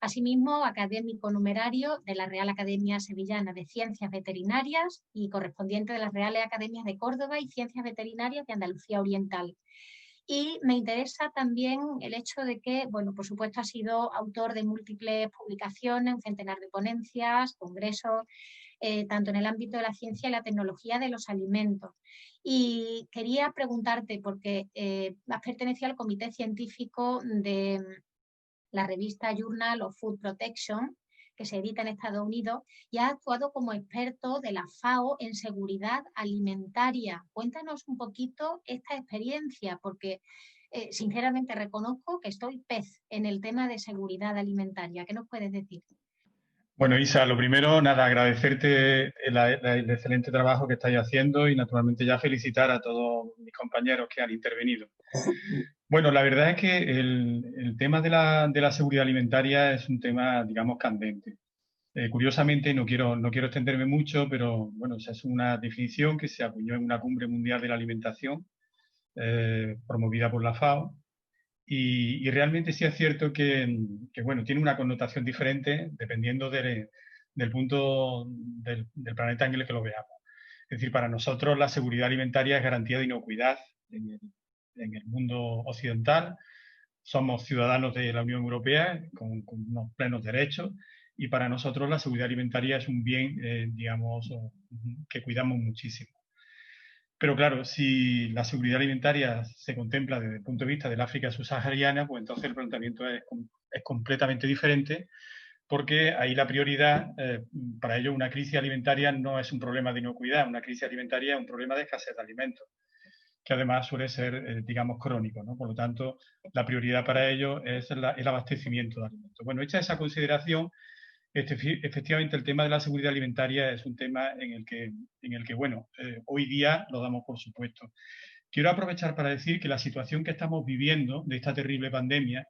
Asimismo, académico numerario de la Real Academia Sevillana de Ciencias Veterinarias y correspondiente de las Reales Academias de Córdoba y Ciencias Veterinarias de Andalucía Oriental. Y me interesa también el hecho de que, bueno, por supuesto ha sido autor de múltiples publicaciones, un centenar de ponencias, congresos, tanto en el ámbito de la ciencia y la tecnología de los alimentos. Y quería preguntarte, porque has pertenecido al comité científico de la revista Journal of Food Protection, que se edita en Estados Unidos, y ha actuado como experto de la FAO en seguridad alimentaria. Cuéntanos un poquito esta experiencia, porque sinceramente reconozco que estoy pez en el tema de seguridad alimentaria. ¿Qué nos puedes decir? Bueno, Isa, lo primero, nada, agradecerte el excelente trabajo que estáis haciendo y naturalmente ya felicitar a todos mis compañeros que han intervenido. Bueno, la verdad es que el tema de la seguridad alimentaria es un tema, digamos, candente. Curiosamente, no quiero extenderme mucho, pero bueno, esa es una definición que se acuñó en una cumbre mundial de la alimentación promovida por la FAO. Y realmente sí es cierto que, bueno, tiene una connotación diferente dependiendo del punto del planeta en el que lo veamos. Es decir, para nosotros la seguridad alimentaria es garantía de inocuidad en el mundo occidental. Somos ciudadanos de la Unión Europea con unos plenos derechos y para nosotros la seguridad alimentaria es un bien, digamos, que cuidamos muchísimo. Pero claro, si la seguridad alimentaria se contempla desde el punto de vista del África subsahariana, pues entonces el planteamiento es completamente diferente, porque ahí la prioridad, para ello una crisis alimentaria no es un problema de inocuidad, una crisis alimentaria es un problema de escasez de alimentos, que además suele ser, digamos, crónico, ¿no? Por lo tanto, la prioridad para ello es el abastecimiento de alimentos. Bueno, hecha esa consideración, efectivamente el tema de la seguridad alimentaria es un tema en el que bueno, hoy día lo damos por supuesto. Quiero aprovechar para decir que la situación que estamos viviendo de esta terrible pandemia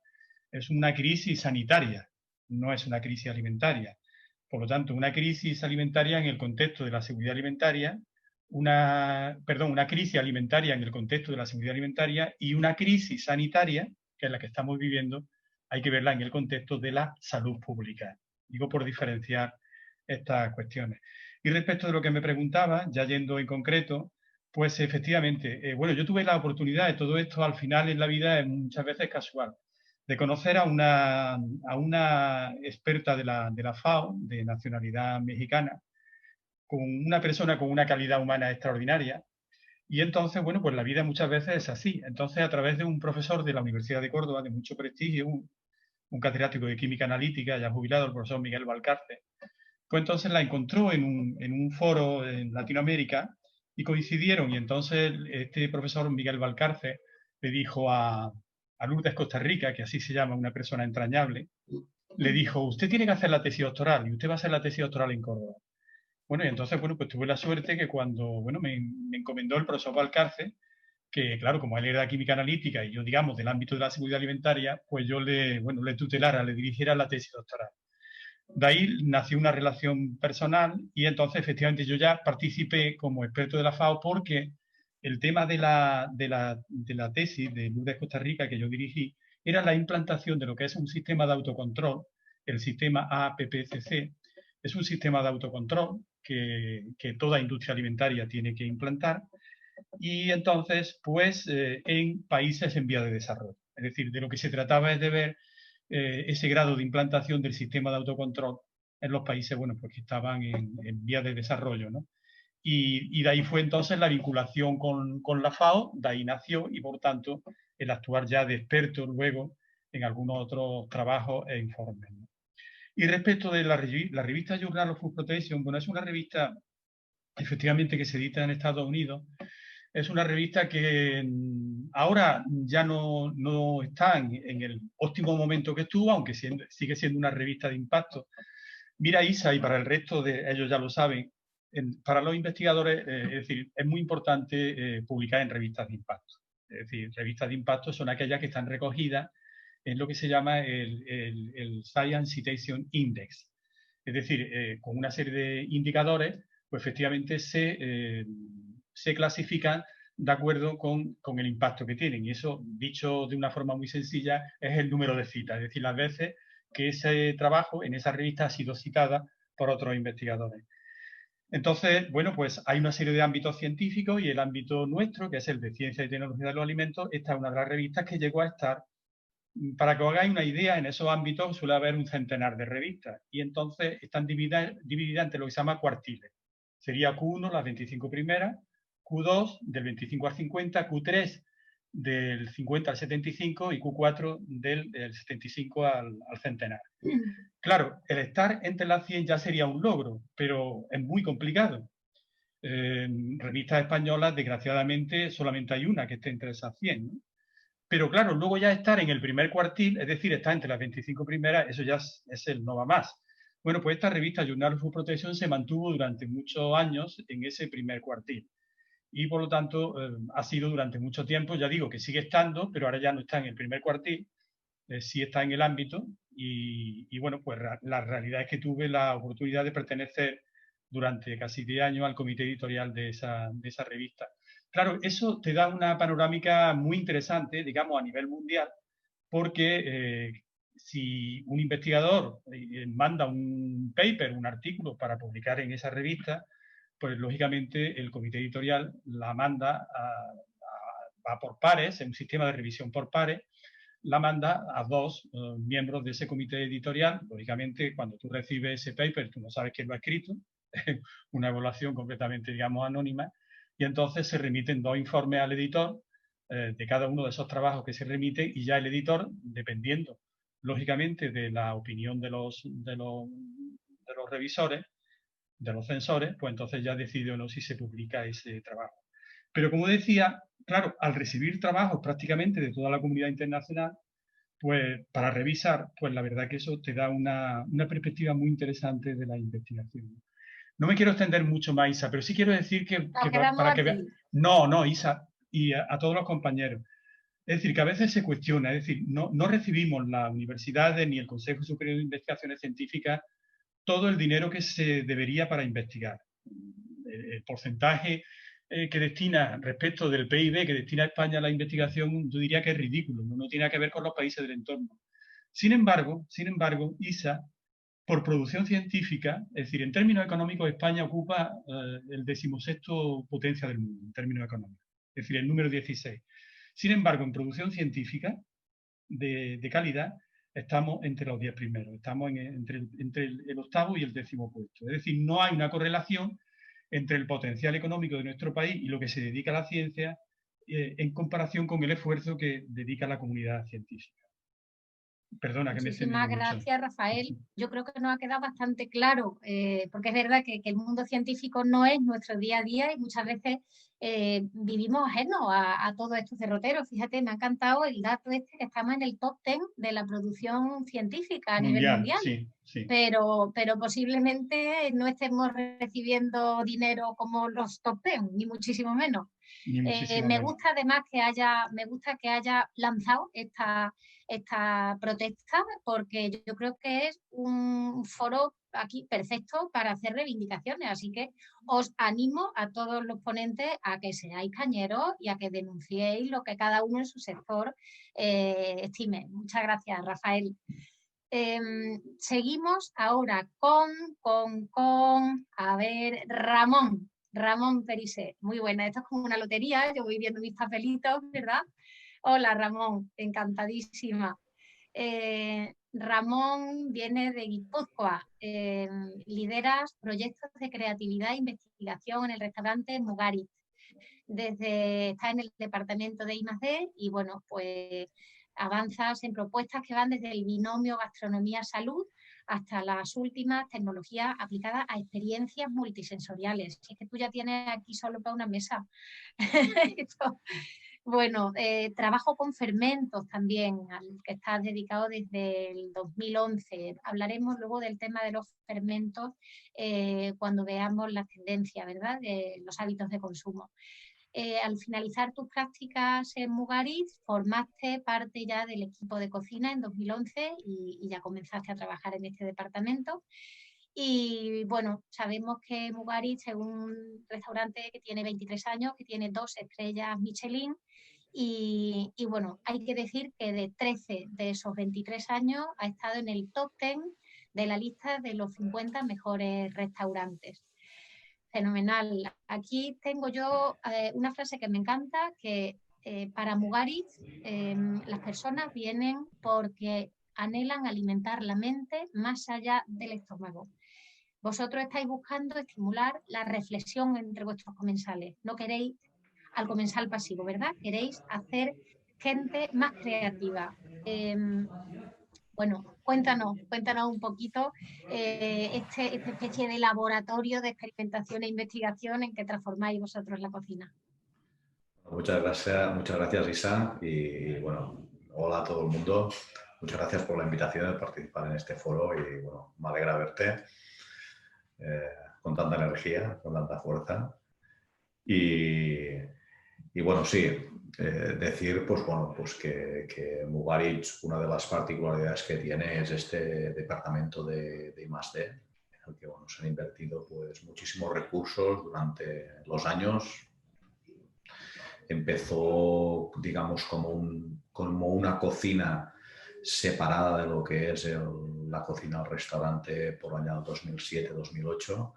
es una crisis sanitaria, no es una crisis alimentaria. Por lo tanto, una crisis alimentaria en el contexto de la seguridad alimentaria, una crisis alimentaria en el contexto de la seguridad alimentaria y una crisis sanitaria, que es la que estamos viviendo, hay que verla en el contexto de la salud pública. Digo por diferenciar estas cuestiones. Y respecto de lo que me preguntaba, ya yendo en concreto, pues efectivamente, bueno, yo tuve la oportunidad de todo esto al final en la vida, es muchas veces casual, de conocer a una experta de la FAO, de nacionalidad mexicana, con una persona con una calidad humana extraordinaria. Y entonces, bueno, pues la vida muchas veces es así. Entonces, a través de un profesor de la Universidad de Córdoba, de mucho prestigio, un catedrático de química analítica, ya jubilado, el profesor Miguel Valcarce, pues entonces la encontró en un foro en Latinoamérica y coincidieron. Y entonces este profesor Miguel Valcarce le dijo a Lourdes Costa Rica, que así se llama, una persona entrañable, le dijo, usted tiene que hacer la tesis doctoral y usted va a hacer la tesis doctoral en Córdoba. Bueno, y entonces, bueno, pues tuve la suerte que cuando, bueno, me encomendó el profesor Valcarce, que claro, como él era de química analítica y yo, digamos, del ámbito de la seguridad alimentaria, pues yo le tutelara, le dirigiera la tesis doctoral. De ahí nació una relación personal y entonces efectivamente yo ya participé como experto de la FAO porque el tema de la tesis de Lourdes Costa Rica que yo dirigí era la implantación de lo que es un sistema de autocontrol, el sistema APPCC. Es un sistema de autocontrol que toda industria alimentaria tiene que implantar y entonces, pues, en países en vía de desarrollo. Es decir, de lo que se trataba es de ver ese grado de implantación del sistema de autocontrol en los países, bueno, pues que estaban en vía de desarrollo, ¿no? Y de ahí fue entonces la vinculación con la FAO, de ahí nació y por tanto el actuar ya de experto luego en algunos otros trabajos e informes, ¿no? Y respecto de la revista Journal of Food Protection, bueno, es una revista efectivamente que se edita en Estados Unidos. Es una revista que ahora ya no está en el óptimo momento que estuvo, aunque sigue siendo una revista de impacto. Mira, Isa, y para el resto de ellos ya lo saben, para los investigadores, es decir, es muy importante publicar en revistas de impacto. Es decir, revistas de impacto son aquellas que están recogidas en lo que se llama el Science Citation Index. Es decir, con una serie de indicadores, pues efectivamente se clasifican de acuerdo con el impacto que tienen. Y eso, dicho de una forma muy sencilla, es el número de citas. Es decir, las veces que ese trabajo en esa revista ha sido citada por otros investigadores. Entonces, bueno, pues hay una serie de ámbitos científicos y el ámbito nuestro, que es el de Ciencia y Tecnología de los Alimentos, esta es una de las revistas que llegó a estar, para que os hagáis una idea, en esos ámbitos suele haber un centenar de revistas y entonces están divididas entre lo que se llama cuartiles. Sería Q1, las 25 primeras, Q2 del 25 al 50, Q3 del 50 al 75 y Q4 del 75 al centenar. Claro, el estar entre las 100 ya sería un logro, pero es muy complicado. Revistas españolas, desgraciadamente, solamente hay una que esté entre esas 100, ¿no? Pero claro, luego ya estar en el primer cuartil, es decir, estar entre las 25 primeras, eso ya es el no va más. Bueno, pues esta revista Journal of Food Protection se mantuvo durante muchos años en ese primer cuartil. Y por lo tanto, ha sido durante mucho tiempo, ya digo que sigue estando, pero ahora ya no está en el primer cuartil, sí está en el ámbito. Y bueno, pues la realidad es que tuve la oportunidad de pertenecer durante casi 10 años al comité editorial de esa revista. Claro, eso te da una panorámica muy interesante, digamos, a nivel mundial, porque si un investigador manda un paper, un artículo para publicar en esa revista, pues lógicamente el comité editorial la manda, va por pares, en un sistema de revisión por pares, la manda a dos miembros de ese comité editorial. Lógicamente, cuando tú recibes ese paper, tú no sabes quién lo ha escrito, una evaluación completamente, digamos, anónima, y entonces se remiten 2 informes al editor de cada uno de esos trabajos que se remiten, y ya el editor, dependiendo, lógicamente, de la opinión de los revisores, de los censores, pues entonces ya decide o no si se publica ese trabajo. Pero como decía, claro, al recibir trabajos prácticamente de toda la comunidad internacional, pues para revisar, pues la verdad que eso te da una perspectiva muy interesante de la investigación. No me quiero extender mucho más, Isa, pero sí quiero decir que para que vean... No, Isa, y a todos los compañeros. Es decir, que a veces se cuestiona, es decir, no recibimos las universidades ni el Consejo Superior de Investigaciones Científicas todo el dinero que se debería para investigar. El porcentaje que destina respecto del PIB que destina España a la investigación, yo diría que es ridículo, no tiene que ver con los países del entorno. Sin embargo, ISA, por producción científica, es decir, en términos económicos, España ocupa el 16ª potencia del mundo, en términos económicos, es decir, el número 16. Sin embargo, en producción científica de calidad, estamos entre los 10 primeros, estamos entre el 8º y el 10º puesto. Es decir, no hay una correlación entre el potencial económico de nuestro país y lo que se dedica a la ciencia en comparación con el esfuerzo que dedica la comunidad científica. Perdona que me he extendido mucho. Muchísimas gracias, Rafael. Yo creo que nos ha quedado bastante claro, porque es verdad que el mundo científico no es nuestro día a día y muchas veces vivimos ajenos a todos estos derroteros. Fíjate, me ha encantado el dato este, que estamos en el top 10 de la producción científica a nivel mundial. Sí. Pero posiblemente no estemos recibiendo dinero como los top 10, ni muchísimo menos. Me gusta además que haya lanzado esta protesta, porque yo creo que es un foro aquí perfecto para hacer reivindicaciones, así que os animo a todos los ponentes a que seáis cañeros y a que denunciéis lo que cada uno en su sector estime. Muchas gracias, Rafael. Seguimos ahora con a ver, Ramón Perisé. Muy buena, esto es como una lotería, yo voy viendo mis papelitos, ¿verdad? Hola, Ramón, encantadísima. Ramón viene de Guipúzcoa, lideras proyectos de creatividad e investigación en el restaurante Mugarit. Está en el departamento de I+D y bueno, pues avanzas en propuestas que van desde el binomio gastronomía-salud hasta las últimas tecnologías aplicadas a experiencias multisensoriales. Es que tú ya tienes aquí solo para una mesa. Bueno, trabajo con fermentos también, al que estás dedicado desde el 2011. Hablaremos luego del tema de los fermentos cuando veamos las tendencias, ¿verdad?, de los hábitos de consumo. Al finalizar tus prácticas en Mugarit, formaste parte ya del equipo de cocina en 2011 y ya comenzaste a trabajar en este departamento. Y bueno, sabemos que Mugarit es un restaurante que tiene 23 años, que tiene 2 estrellas Michelin Y bueno, hay que decir que de 13 de esos 23 años ha estado en el top 10 de la lista de los 50 mejores restaurantes. Fenomenal. Aquí tengo yo una frase que me encanta, que para Mugaritz las personas vienen porque anhelan alimentar la mente más allá del estómago. Vosotros estáis buscando estimular la reflexión entre vuestros comensales. No queréis al comensal pasivo, ¿verdad? Queréis hacer gente más creativa. Bueno, cuéntanos un poquito esta especie de laboratorio de experimentación e investigación en que transformáis vosotros la cocina. Muchas gracias Isa y bueno, hola a todo el mundo. Muchas gracias por la invitación de participar en este foro y bueno, me alegra verte con tanta energía, con tanta fuerza. Y bueno, sí, decir pues, bueno, pues que Mugaritz, una de las particularidades que tiene es este departamento de I+D, en el que bueno, se han invertido pues, muchísimos recursos durante los años. Empezó, digamos, como una cocina separada de lo que es la cocina al restaurante por el año 2007-2008.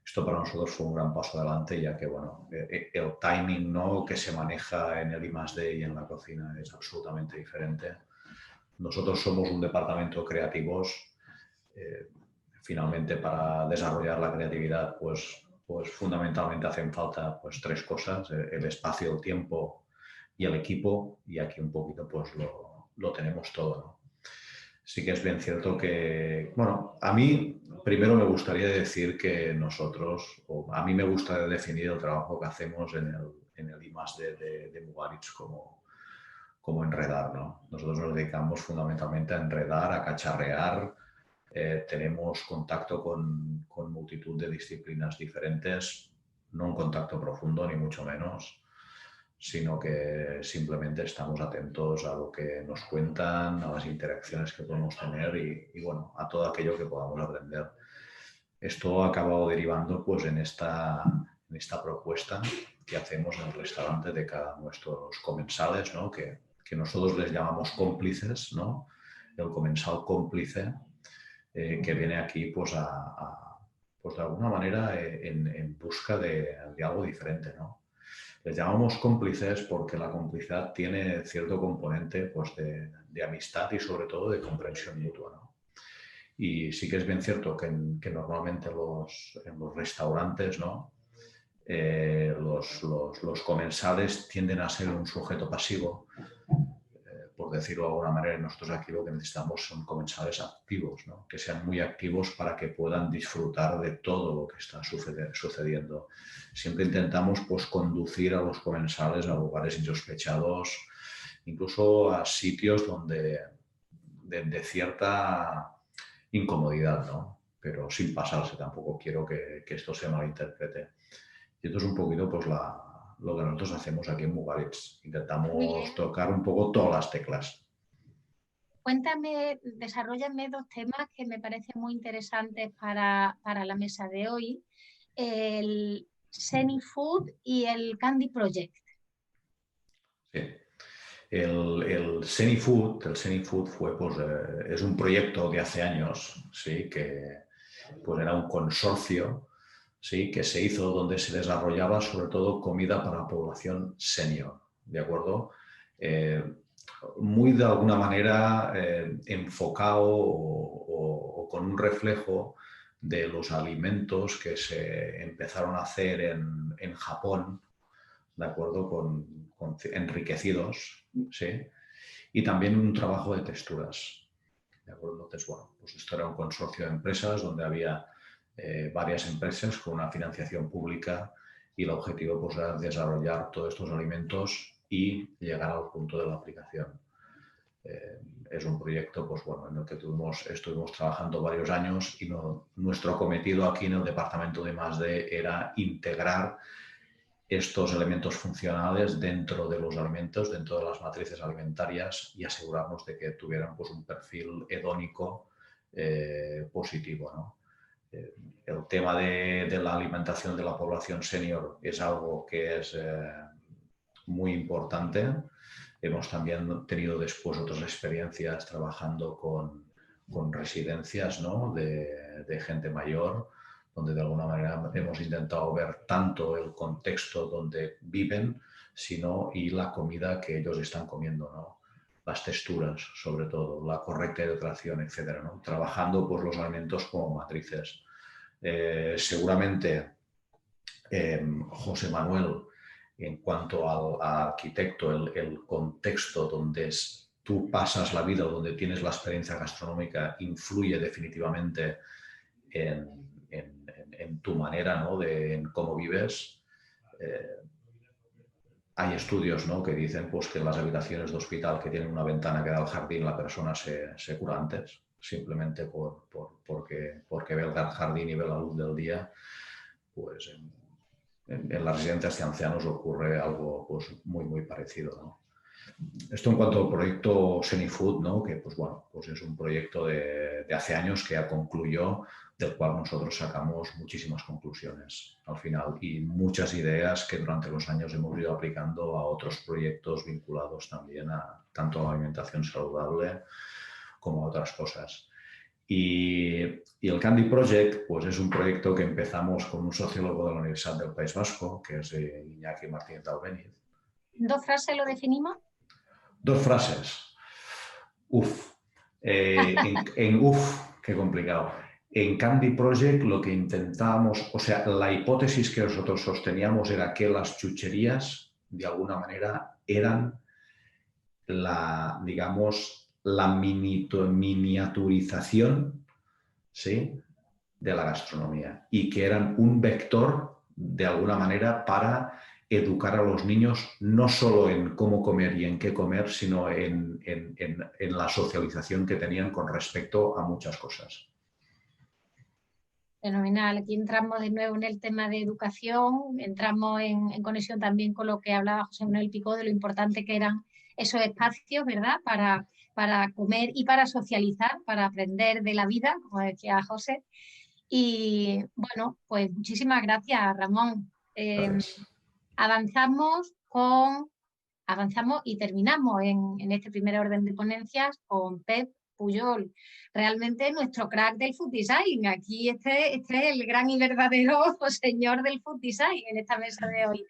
Esto para nosotros fue un gran paso adelante, ya que bueno, el timing, ¿no?, que se maneja en el I+D y en la cocina es absolutamente diferente. Nosotros somos un departamento creativos. Finalmente, para desarrollar la creatividad, pues fundamentalmente hacen falta pues, tres cosas: el espacio, el tiempo y el equipo, y aquí un poquito pues lo tenemos todo, ¿no? Sí que es bien cierto que, bueno, a mí primero me gustaría decir que nosotros, o a mí me gusta definir el trabajo que hacemos en el I+D de Mugaritz como enredar, ¿no? Nosotros nos dedicamos fundamentalmente a enredar, a cacharrear. Tenemos contacto con multitud de disciplinas diferentes, no un contacto profundo ni mucho menos, sino que simplemente estamos atentos a lo que nos cuentan, a las interacciones que podemos tener y bueno, a todo aquello que podamos aprender. Esto ha acabado derivando pues, en esta propuesta que hacemos en el restaurante de cada uno de nuestros comensales, ¿no?, que nosotros les llamamos cómplices, ¿no? El comensal cómplice que viene aquí pues, pues de alguna manera en busca de algo diferente, ¿no? Les llamamos cómplices porque la complicidad tiene cierto componente pues, de amistad y sobre todo de comprensión mutua, ¿no? Y sí que es bien cierto que normalmente en los restaurantes, ¿no?, los comensales tienden a ser un sujeto pasivo. Por decirlo de alguna manera, nosotros aquí lo que necesitamos son comensales activos, ¿no?, que sean muy activos para que puedan disfrutar de todo lo que está sucediendo. Siempre intentamos pues, conducir a los comensales a lugares insospechados, incluso a sitios donde de cierta incomodidad, ¿no?, pero sin pasarse. Tampoco quiero que esto se malinterprete. Y esto es un poquito pues, lo que nosotros hacemos aquí en Mugaritz. Intentamos tocar un poco todas las teclas. Cuéntame, desarróllame dos temas que me parecen muy interesantes para la mesa de hoy: el Zenny Food y el Candy Project. Sí. El Zenny Food fue, pues, es un proyecto de hace años, ¿sí?, que pues, era un consorcio, ¿sí?, que se hizo donde se desarrollaba sobre todo comida para la población senior, ¿de acuerdo? Muy de alguna manera enfocado o con un reflejo de los alimentos que se empezaron a hacer en Japón, ¿de acuerdo? Enriquecidos, ¿sí? Y también un trabajo de texturas, ¿de acuerdo? Entonces, bueno, pues esto era un consorcio de empresas donde había varias empresas con una financiación pública y el objetivo pues, era desarrollar todos estos alimentos y llegar al punto de la aplicación. Es un proyecto pues, bueno, en el que estuvimos trabajando varios años y nuestro cometido aquí en el departamento de I+D era integrar estos elementos funcionales dentro de los alimentos, dentro de las matrices alimentarias y asegurarnos de que tuvieran pues, un perfil hedónico positivo, ¿no? El tema de la alimentación de la población senior es algo que es muy importante. Hemos también tenido después otras experiencias trabajando con residencias, ¿no? de gente mayor, donde de alguna manera hemos intentado ver tanto el contexto donde viven, y la comida que ellos están comiendo, ¿no? Las texturas, sobre todo, la correcta hidratación, etcétera, ¿no? Trabajando pues, los alimentos como matrices. Seguramente José Manuel, en cuanto al arquitecto, el contexto donde tú pasas la vida o donde tienes la experiencia gastronómica influye definitivamente en tu manera, ¿no? En cómo vives. Hay estudios, ¿no? que dicen pues, que en las habitaciones de hospital que tienen una ventana que da al jardín la persona se cura antes, simplemente porque ve el jardín y ve la luz del día. Pues en las residencias de ancianos ocurre algo pues, muy parecido, ¿no? Esto en cuanto al proyecto Senifood, ¿no? que pues, bueno, pues es un proyecto de hace años que ya concluyó, del cual nosotros sacamos muchísimas conclusiones al final y muchas ideas que durante los años hemos ido aplicando a otros proyectos vinculados también a tanto a la alimentación saludable como a otras cosas. Y el Candy Project pues es un proyecto que empezamos con un sociólogo de la Universidad del País Vasco, que es Iñaki Martínez de Albéniz. ¿2 frases lo definimos? 2 frases. Uf. Qué complicado. En Candy Project lo que intentábamos, o sea, la hipótesis que nosotros sosteníamos era que las chucherías, de alguna manera, eran la, digamos, la miniaturización, ¿sí?, de la gastronomía y que eran un vector, de alguna manera, para educar a los niños no solo en cómo comer y en qué comer, sino en la socialización que tenían con respecto a muchas cosas. Fenomenal. Aquí entramos de nuevo en el tema de educación, entramos en conexión también con lo que hablaba José Manuel Picó, de lo importante que eran esos espacios, ¿verdad?, para comer y para socializar, para aprender de la vida, como decía José. Y bueno, pues muchísimas gracias, Ramón. Avanzamos y terminamos en este primer orden de ponencias con Pep Pujol, realmente nuestro crack del food design. Aquí este es el gran y verdadero señor del food design en esta mesa de hoy.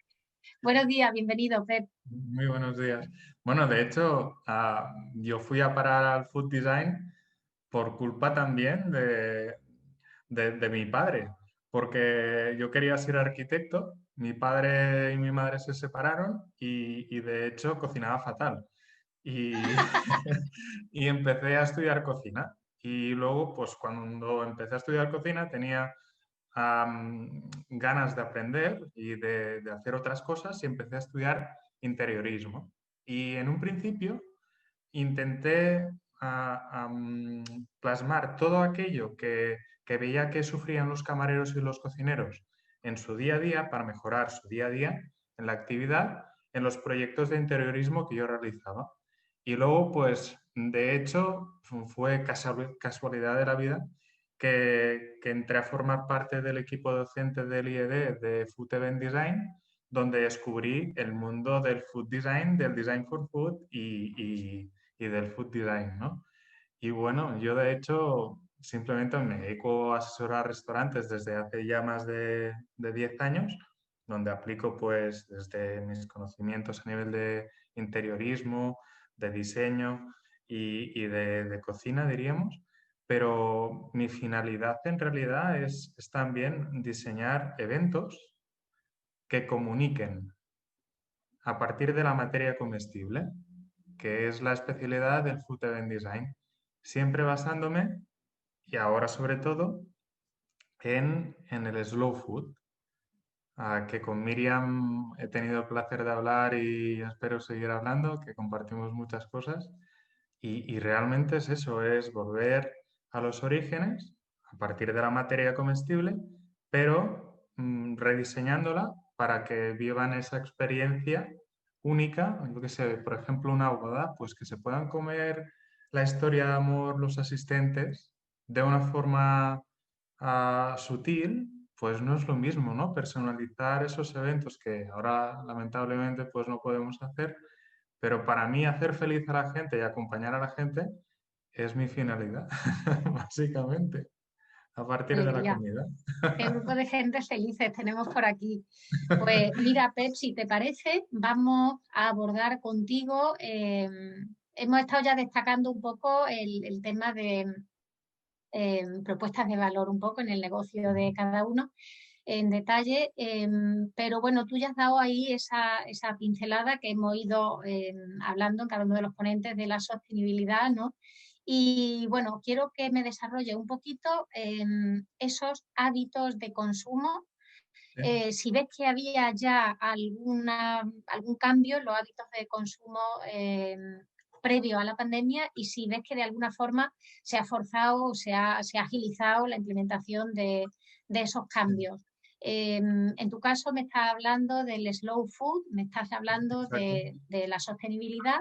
Buenos días, bienvenido, Pep. Muy buenos días. Bueno, de hecho, yo fui a parar al food design por culpa también de mi padre, porque yo quería ser arquitecto, mi padre y mi madre se separaron y de hecho cocinaba fatal. Y, y empecé a estudiar cocina. Y luego, pues cuando empecé a estudiar cocina tenía ganas de aprender y de hacer otras cosas y empecé a estudiar interiorismo. Y en un principio intenté plasmar todo aquello que veía que sufrían los camareros y los cocineros en su día a día para mejorar su día a día en la actividad, en los proyectos de interiorismo que yo realizaba. Y luego, pues, de hecho, fue casualidad de la vida que entré a formar parte del equipo docente del IED de Food Event Design, donde descubrí el mundo del food design, del design for food y del food design, ¿no? Y bueno, yo de hecho simplemente me dedico a asesorar restaurantes desde hace ya más de 10 años, donde aplico pues desde mis conocimientos a nivel de interiorismo, de diseño y de cocina, diríamos. Pero mi finalidad en realidad es también diseñar eventos que comuniquen a partir de la materia comestible, que es la especialidad del Food Event Design, siempre basándome, y ahora sobre todo, en el slow food, que con Miriam he tenido el placer de hablar y espero seguir hablando, que compartimos muchas cosas, y realmente es eso, es volver a los orígenes a partir de la materia comestible, pero rediseñándola para que vivan esa experiencia única, yo que sé, por ejemplo, una boda, pues que se puedan comer la historia de amor los asistentes de una forma sutil, pues no es lo mismo, ¿no? Personalizar esos eventos que ahora lamentablemente pues no podemos hacer, pero para mí hacer feliz a la gente y acompañar a la gente es mi finalidad, básicamente, a partir de la Alegría. comida. Qué grupo de gente felices tenemos por aquí. Pues mira, Pep, si te parece, vamos a abordar contigo. Hemos estado ya destacando un poco el tema de propuestas de valor un poco en el negocio de cada uno en detalle, pero bueno, tú ya has dado ahí esa pincelada que hemos ido hablando en cada uno de los ponentes de la sostenibilidad, ¿no? Y bueno, quiero que me desarrolle un poquito esos hábitos de consumo. Si ves que había ya algún cambio en los hábitos de consumo previo a la pandemia y si ves que de alguna forma se ha forzado o se ha agilizado la implementación de esos cambios. En tu caso me estás hablando del slow food, me estás hablando de la sostenibilidad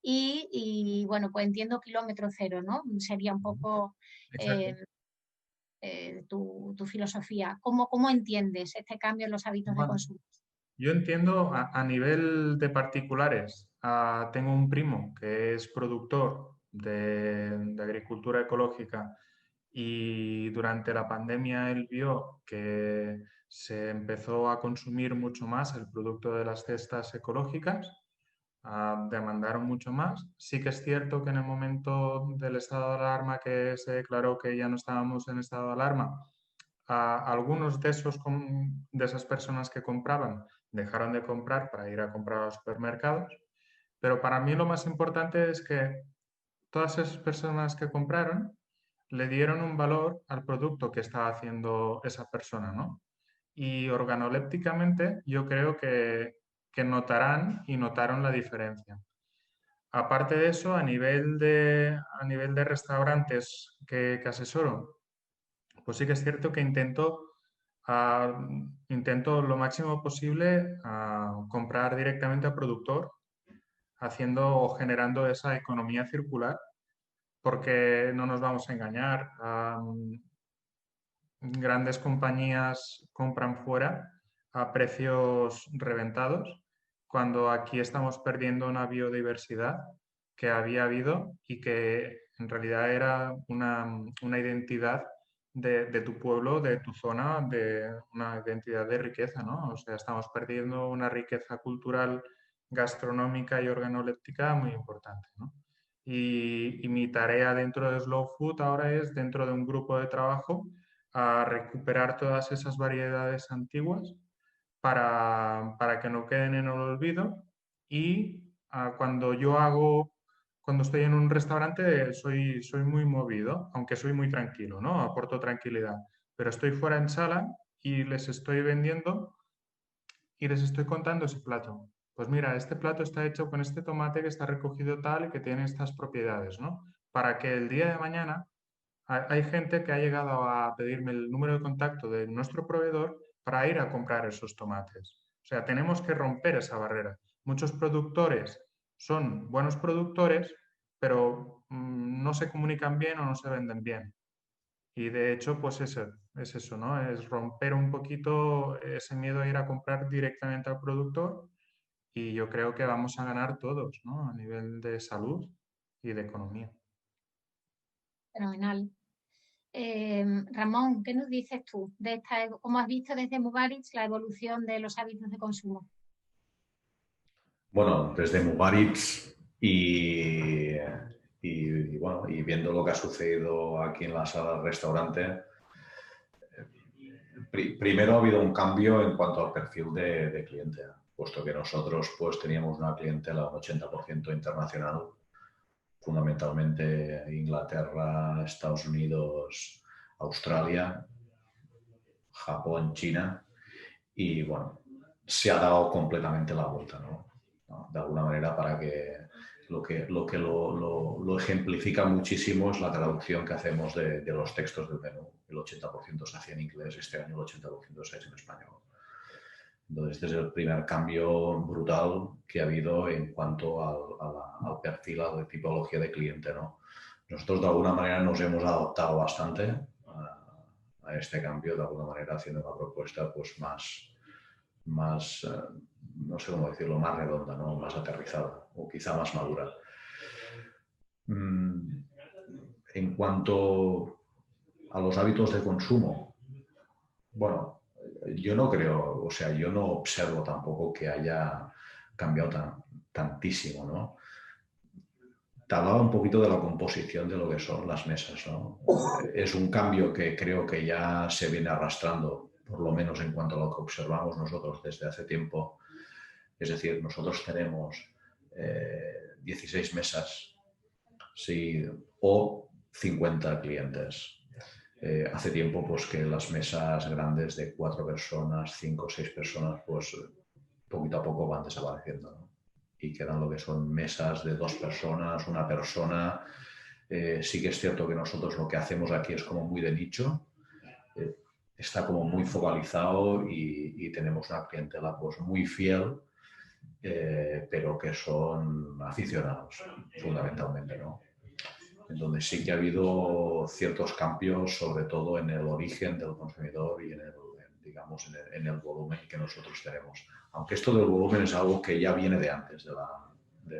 y bueno, pues entiendo kilómetro cero, ¿no? Sería un poco tu filosofía. ¿Cómo entiendes este cambio en los hábitos de consumo? Yo entiendo a nivel de particulares. Tengo un primo que es productor de agricultura ecológica y durante la pandemia él vio que se empezó a consumir mucho más el producto de las cestas ecológicas, demandaron mucho más. Sí que es cierto que en el momento del estado de alarma que se declaró que ya no estábamos en estado de alarma, algunos de esas personas que compraban dejaron de comprar para ir a comprar a los supermercados, pero para mí lo más importante es que todas esas personas que compraron le dieron un valor al producto que estaba haciendo esa persona, ¿no? Y organolépticamente yo creo que notarán y notaron la diferencia. Aparte de eso, a nivel de restaurantes que asesoro, pues sí que es cierto que intento lo máximo posible comprar directamente al productor, haciendo o generando esa economía circular, porque no nos vamos a engañar. Grandes compañías compran fuera a precios reventados, cuando aquí estamos perdiendo una biodiversidad que había habido y que en realidad era una identidad de tu pueblo, de tu zona, de una identidad de riqueza, ¿no? O sea, estamos perdiendo una riqueza cultural, gastronómica y organoléptica muy importante, ¿no? Y mi tarea dentro de Slow Food ahora es, dentro de un grupo de trabajo, a recuperar todas esas variedades antiguas para que no queden en el olvido y cuando estoy en un restaurante soy muy movido, aunque soy muy tranquilo, ¿no? Aporto tranquilidad, pero estoy fuera en sala y les estoy vendiendo y les estoy contando ese plato. Pues mira, este plato está hecho con este tomate que está recogido tal y que tiene estas propiedades, ¿no? Para que el día de mañana hay gente que ha llegado a pedirme el número de contacto de nuestro proveedor para ir a comprar esos tomates. O sea, tenemos que romper esa barrera. Muchos productores son buenos productores, pero no se comunican bien o no se venden bien. Y de hecho, pues es eso, ¿no? Es romper un poquito ese miedo a ir a comprar directamente al productor y yo creo que vamos a ganar todos, ¿no? A nivel de salud y de economía. Fenomenal. Ramón, ¿qué nos dices tú de cómo has visto desde Mugaritz la evolución de los hábitos de consumo? Bueno, desde Mugaritz y viendo lo que ha sucedido aquí en la sala del restaurante, primero ha habido un cambio en cuanto al perfil de cliente, puesto que nosotros pues teníamos una clientela un 80% internacional, fundamentalmente Inglaterra, Estados Unidos, Australia, Japón, China, y bueno, se ha dado completamente la vuelta, ¿no? De alguna manera, para que lo ejemplifica muchísimo es la traducción que hacemos de los textos del menú. El 80% se hacía en inglés, este año el 80% se hace en español. Entonces, este es el primer cambio brutal que ha habido en cuanto al perfil, a la tipología de cliente, ¿no? Nosotros de alguna manera nos hemos adaptado bastante a este cambio, de alguna manera haciendo una propuesta pues más no sé cómo decirlo, más redonda, ¿no? Más aterrizada o quizá más madura. En cuanto a los hábitos de consumo, bueno, yo no creo, o sea, yo no observo tampoco que haya cambiado tantísimo, ¿no? Te hablaba un poquito de la composición de lo que son las mesas, ¿no? Es un cambio que creo que ya se viene arrastrando, por lo menos en cuanto a lo que observamos nosotros desde hace tiempo. Es decir, nosotros tenemos 16 mesas, sí, o 50 clientes. Hace tiempo pues, que las mesas grandes de 4 personas, 5 o 6 personas, pues poquito a poco van desapareciendo, ¿no? Y quedan lo que son mesas de 2 personas, 1 persona. Sí que es cierto que nosotros lo que hacemos aquí es como muy de nicho, está como muy focalizado y tenemos una clientela pues muy fiel, pero que son aficionados fundamentalmente, ¿no? En donde sí que ha habido ciertos cambios, sobre todo en el origen del consumidor y digamos, en el volumen que nosotros tenemos. Aunque esto del volumen es algo que ya viene de antes de la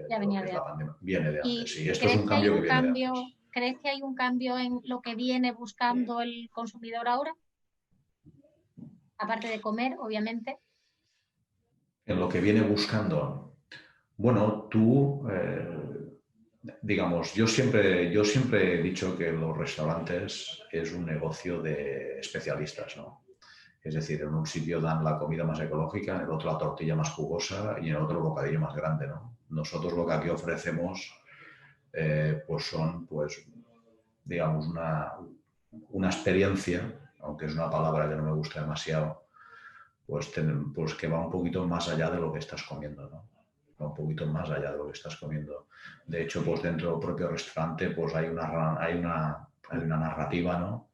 pandemia. Viene de antes, sí. Esto es un cambio que viene de antes. ¿Crees que hay un cambio en lo que viene buscando el consumidor ahora? Aparte de comer, obviamente. En lo que viene buscando. Bueno, tú... digamos, yo siempre he dicho que los restaurantes es un negocio de especialistas, ¿no? Es decir, en un sitio dan la comida más ecológica, en el otro la tortilla más jugosa y en el otro el bocadillo más grande, ¿no? Nosotros lo que aquí ofrecemos pues son, pues, digamos, una experiencia, aunque es una palabra que no me gusta demasiado, pues que va un poquito más allá de lo que estás comiendo, ¿no? Un poquito más allá de lo que estás comiendo. De hecho, pues dentro del propio restaurante pues hay una narrativa, ¿no?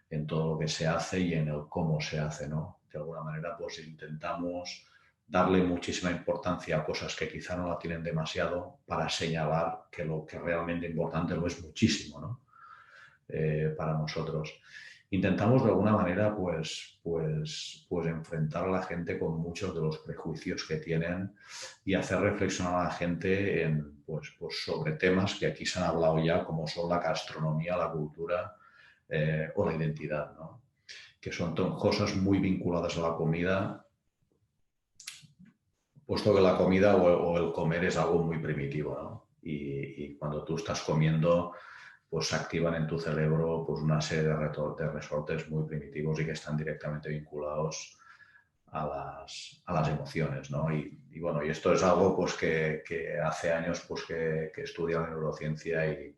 En todo lo que se hace y en el cómo se hace, ¿no? De alguna manera pues intentamos darle muchísima importancia a cosas que quizá no la tienen demasiado para señalar que lo que realmente importante lo es muchísimo, ¿no? Para nosotros. Intentamos de alguna manera pues enfrentar a la gente con muchos de los prejuicios que tienen y hacer reflexionar a la gente pues sobre temas que aquí se han hablado ya, como son la gastronomía, la cultura o la identidad, ¿no? Que son cosas muy vinculadas a la comida, puesto que la comida o el comer es algo muy primitivo, ¿no? Y cuando tú estás comiendo, pues se activan en tu cerebro pues una serie de resortes muy primitivos y que están directamente vinculados a las emociones, ¿no? Y bueno, y esto es algo pues que hace años pues que estudia la neurociencia y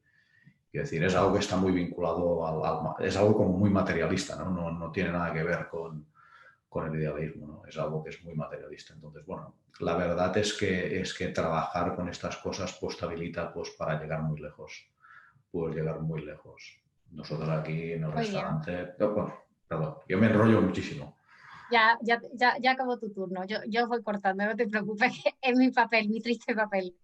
decir, es algo que está muy vinculado es algo como muy materialista, ¿no? No tiene nada que ver con el idealismo, ¿no? Es algo que es muy materialista. Entonces, bueno, la verdad es que trabajar con estas cosas pues te habilita pues para llegar muy lejos. Puedes llegar muy lejos. Nosotros aquí en el restaurante... Bueno, perdón, yo me enrollo muchísimo. Ya acabó tu turno. Yo voy cortando, no te preocupes, es mi papel, mi triste papel.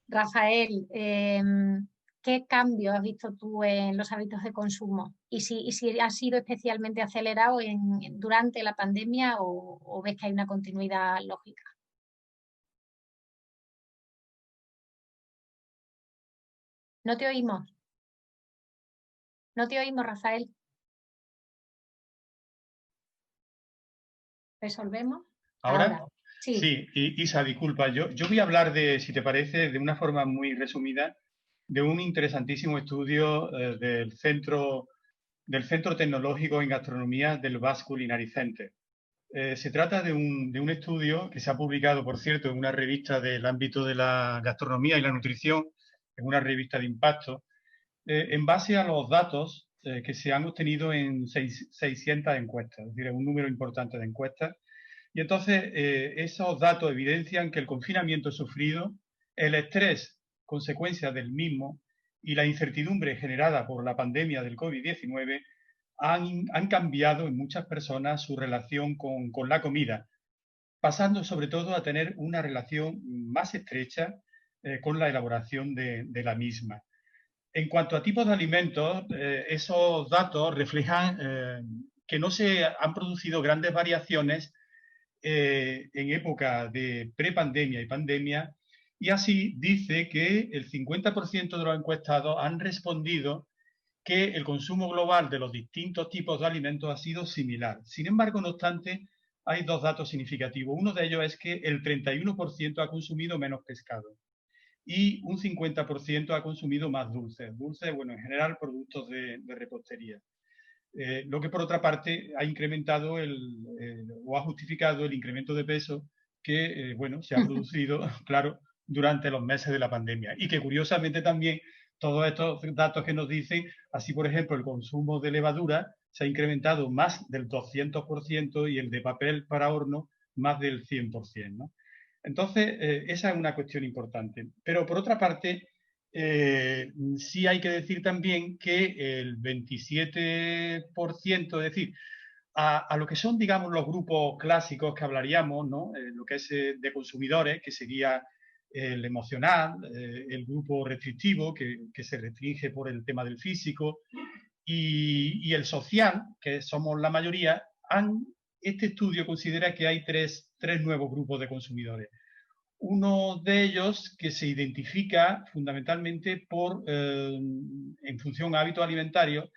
Rafael, ¿qué cambio has visto tú en los hábitos de consumo? ¿Y si ha sido especialmente acelerado durante la pandemia o ves que hay una continuidad lógica? No te oímos. No te oímos, Rafael. ¿Resolvemos? ¿Ahora? Sí. Isa, disculpa. Yo voy a hablar si te parece, de una forma muy resumida, de un interesantísimo estudio del Centro Tecnológico en Gastronomía del Basque Culinary Center. Se trata de un estudio que se ha publicado, por cierto, en una revista del ámbito de la gastronomía y la nutrición, en una revista de impacto, en base a los datos que se han obtenido en 600 encuestas, es decir, un número importante de encuestas. Y entonces esos datos evidencian que el confinamiento sufrido, el estrés, consecuencia del mismo, y la incertidumbre generada por la pandemia del COVID-19 han cambiado en muchas personas su relación con la comida, pasando sobre todo a tener una relación más estrecha con la elaboración de la misma. En cuanto a tipos de alimentos, esos datos reflejan que no se han producido grandes variaciones en época de prepandemia y pandemia, y así dice que el 50% de los encuestados han respondido que el consumo global de los distintos tipos de alimentos ha sido similar. Sin embargo, no obstante, hay dos datos significativos. Uno de ellos es que el 31% ha consumido menos pescado y un 50% ha consumido más dulces. Dulces, bueno, en general productos de repostería. Lo que por otra parte ha incrementado o ha justificado el incremento de peso que, bueno, se ha producido, claro, durante los meses de la pandemia. Y que curiosamente también todos estos datos que nos dicen, así por ejemplo el consumo de levadura se ha incrementado más del 200% y el de papel para horno más del 100%, ¿no? Entonces, esa es una cuestión importante. Pero por otra parte, sí hay que decir también que el 27%, es decir, a lo que son, digamos, los grupos clásicos que hablaríamos, ¿no? Lo que es de consumidores, que sería el emocional, el grupo restrictivo, que se restringe por el tema del físico, y el social, que somos la mayoría, este estudio considera que hay tres nuevos grupos de consumidores. Uno de ellos que se identifica fundamentalmente en función a hábitos alimentarios,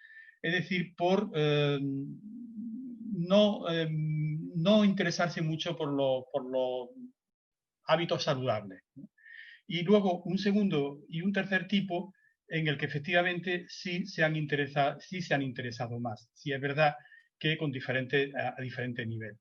es decir, por no interesarse mucho por los hábitos saludables, ¿no? Y luego un segundo y un tercer tipo en el que efectivamente sí se han interesado más. Sí es verdad que a diferente nivel.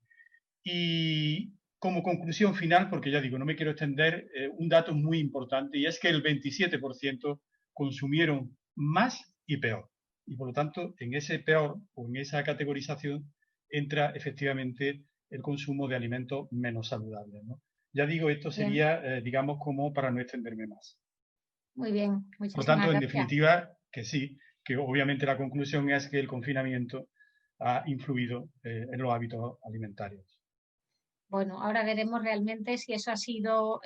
Y como conclusión final, porque ya digo, no me quiero extender, un dato muy importante, y es que el 27% consumieron más y peor. Y por lo tanto, en ese peor o en esa categorización entra efectivamente el consumo de alimentos menos saludables, ¿no? Ya digo, esto sería, digamos, como para no extenderme más. Muy bien, Por lo muchísimas tanto, en gracias. definitiva, que sí, que obviamente la conclusión es que el confinamiento ha influido en los hábitos alimentarios. Bueno, ahora veremos realmente si eso ha sido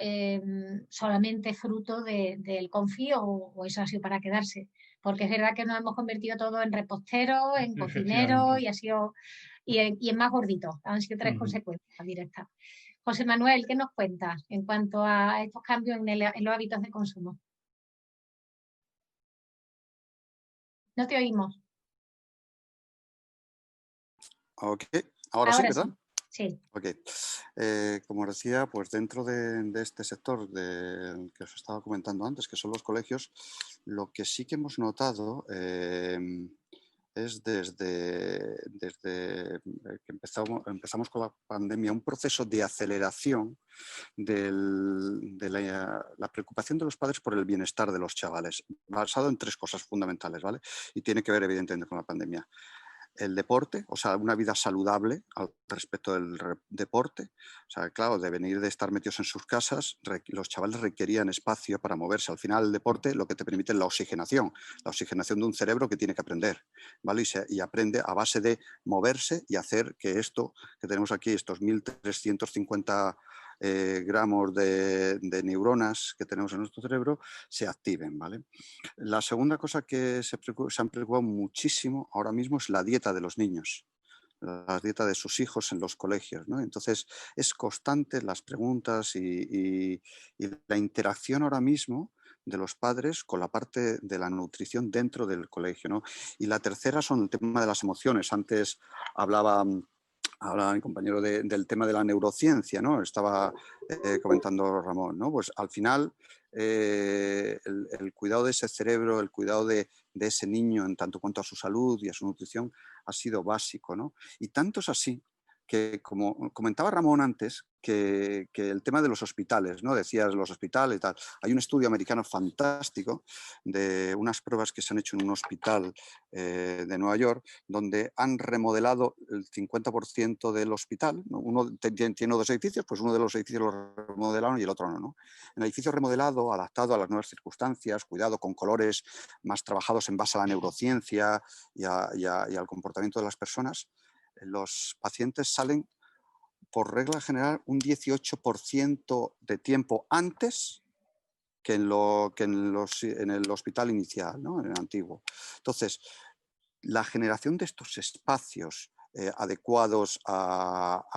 solamente fruto del confío o eso ha sido para quedarse. Porque es verdad que nos hemos convertido todos en reposteros, en cocineros y en más gorditos. Han sido tres consecuencias directas. José Manuel, ¿qué nos cuentas en cuanto a estos cambios en los hábitos de consumo? No te oímos. Ok, ahora sí, ¿verdad? Sí. Ok. Como decía, pues dentro de este sector que os estaba comentando antes, que son los colegios, lo que sí que hemos notado es desde que empezamos con la pandemia un proceso de aceleración de la preocupación de los padres por el bienestar de los chavales, basado en tres cosas fundamentales, ¿vale? Y tiene que ver evidentemente con la pandemia. El deporte, o sea, una vida saludable al respecto del deporte. O sea, claro, de venir de estar metidos en sus casas, los chavales requerían espacio para moverse. Al final, el deporte lo que te permite es la oxigenación de un cerebro que tiene que aprender, ¿vale? Y aprende a base de moverse y hacer que esto que tenemos aquí, estos 1.350 gramos de neuronas que tenemos en nuestro cerebro, se activen, ¿vale? La segunda cosa que se han preocupado muchísimo ahora mismo es la dieta de los niños, la dieta de sus hijos en los colegios, ¿no? Entonces, es constante las preguntas y la interacción ahora mismo de los padres con la parte de la nutrición dentro del colegio, ¿no? Y la tercera son el tema de las emociones. Antes hablaba mi compañero del tema de la neurociencia, ¿no? Estaba comentando Ramón, ¿no? Pues al final el cuidado de ese cerebro, el cuidado de ese niño en tanto cuanto a su salud y a su nutrición ha sido básico, ¿no? Y tanto es así que, como comentaba Ramón antes, que el tema de los hospitales, ¿no? Decías los hospitales y tal. Hay un estudio americano fantástico de unas pruebas que se han hecho en un hospital de Nueva York, donde han remodelado el 50% del hospital, ¿no? Uno tiene dos edificios, pues uno de los edificios lo remodelaron y el otro no, ¿no? En el edificio remodelado, adaptado a las nuevas circunstancias, cuidado con colores más trabajados en base a la neurociencia y al comportamiento de las personas, los pacientes salen por regla general un 18% de tiempo antes que en el hospital inicial, ¿no? En el antiguo. Entonces, la generación de estos espacios adecuados al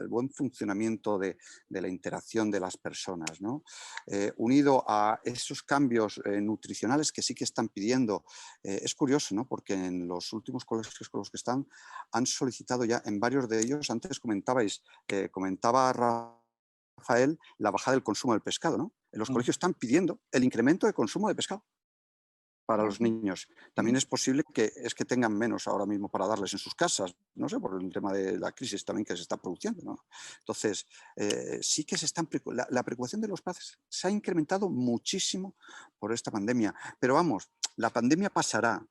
buen funcionamiento de la interacción de las personas, ¿no? Unido a esos cambios nutricionales que sí que están pidiendo. Es curioso, ¿no? Porque en los últimos colegios con los que están han solicitado ya en varios de ellos, antes comentaba Rafael, la bajada del consumo del pescado, ¿no? En los colegios están pidiendo el incremento de consumo de pescado para los niños. También es posible que tengan menos ahora mismo para darles en sus casas, no sé, por el tema de la crisis también que se está produciendo, ¿no? Entonces, sí que la preocupación de los padres se ha incrementado muchísimo por esta pandemia. Pero vamos, la pandemia pasará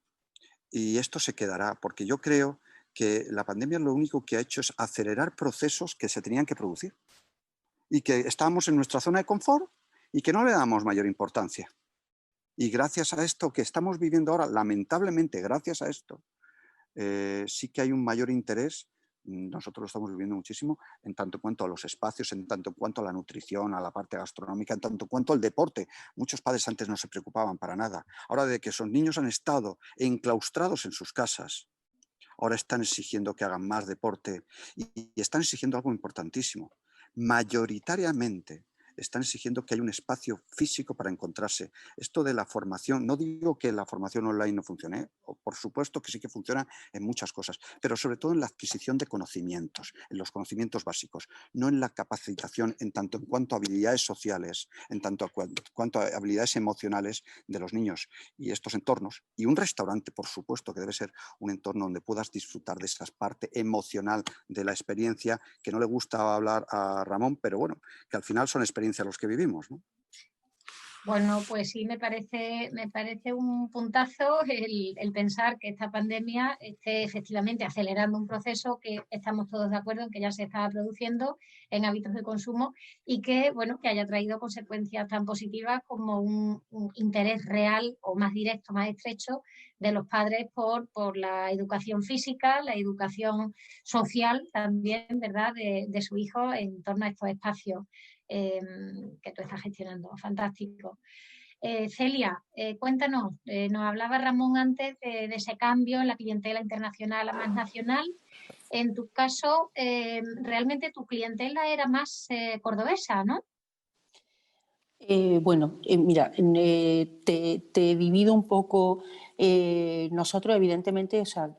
y esto se quedará, porque yo creo que la pandemia lo único que ha hecho es acelerar procesos que se tenían que producir y que estábamos en nuestra zona de confort y que no le damos mayor importancia. Y gracias a esto que estamos viviendo ahora, lamentablemente gracias a esto, sí que hay un mayor interés, nosotros lo estamos viviendo muchísimo, en tanto cuanto a los espacios, en tanto cuanto a la nutrición, a la parte gastronómica, en tanto cuanto al deporte. Muchos padres antes no se preocupaban para nada. Ahora de que esos niños han estado enclaustrados en sus casas, ahora están exigiendo que hagan más deporte y están exigiendo algo importantísimo. Mayoritariamente están exigiendo que haya un espacio físico para encontrarse. Esto de la formación, no digo que la formación online no funcione, por supuesto que sí que funciona en muchas cosas, pero sobre todo en la adquisición de conocimientos, en los conocimientos básicos, no en la capacitación en tanto en cuanto a habilidades sociales, en tanto cuanto a habilidades emocionales de los niños y estos entornos. Y un restaurante, por supuesto, que debe ser un entorno donde puedas disfrutar de esa parte emocional de la experiencia, que no le gusta hablar a Ramón, pero bueno, que al final son experiencias los que vivimos, ¿no? Bueno, pues sí, me parece un puntazo el pensar que esta pandemia esté efectivamente acelerando un proceso que estamos todos de acuerdo en que ya se estaba produciendo en hábitos de consumo y que, bueno, que haya traído consecuencias tan positivas como un interés real o más directo, más estrecho de los padres por la educación física, la educación social también, ¿verdad?, de su hijo en torno a estos espacios que tú estás gestionando. Fantástico. Celia, cuéntanos, nos hablaba Ramón antes de ese cambio en la clientela internacional a más nacional. En tu caso, realmente tu clientela era más cordobesa, ¿no? Mira, te divido un poco. Nosotros, evidentemente, o sea,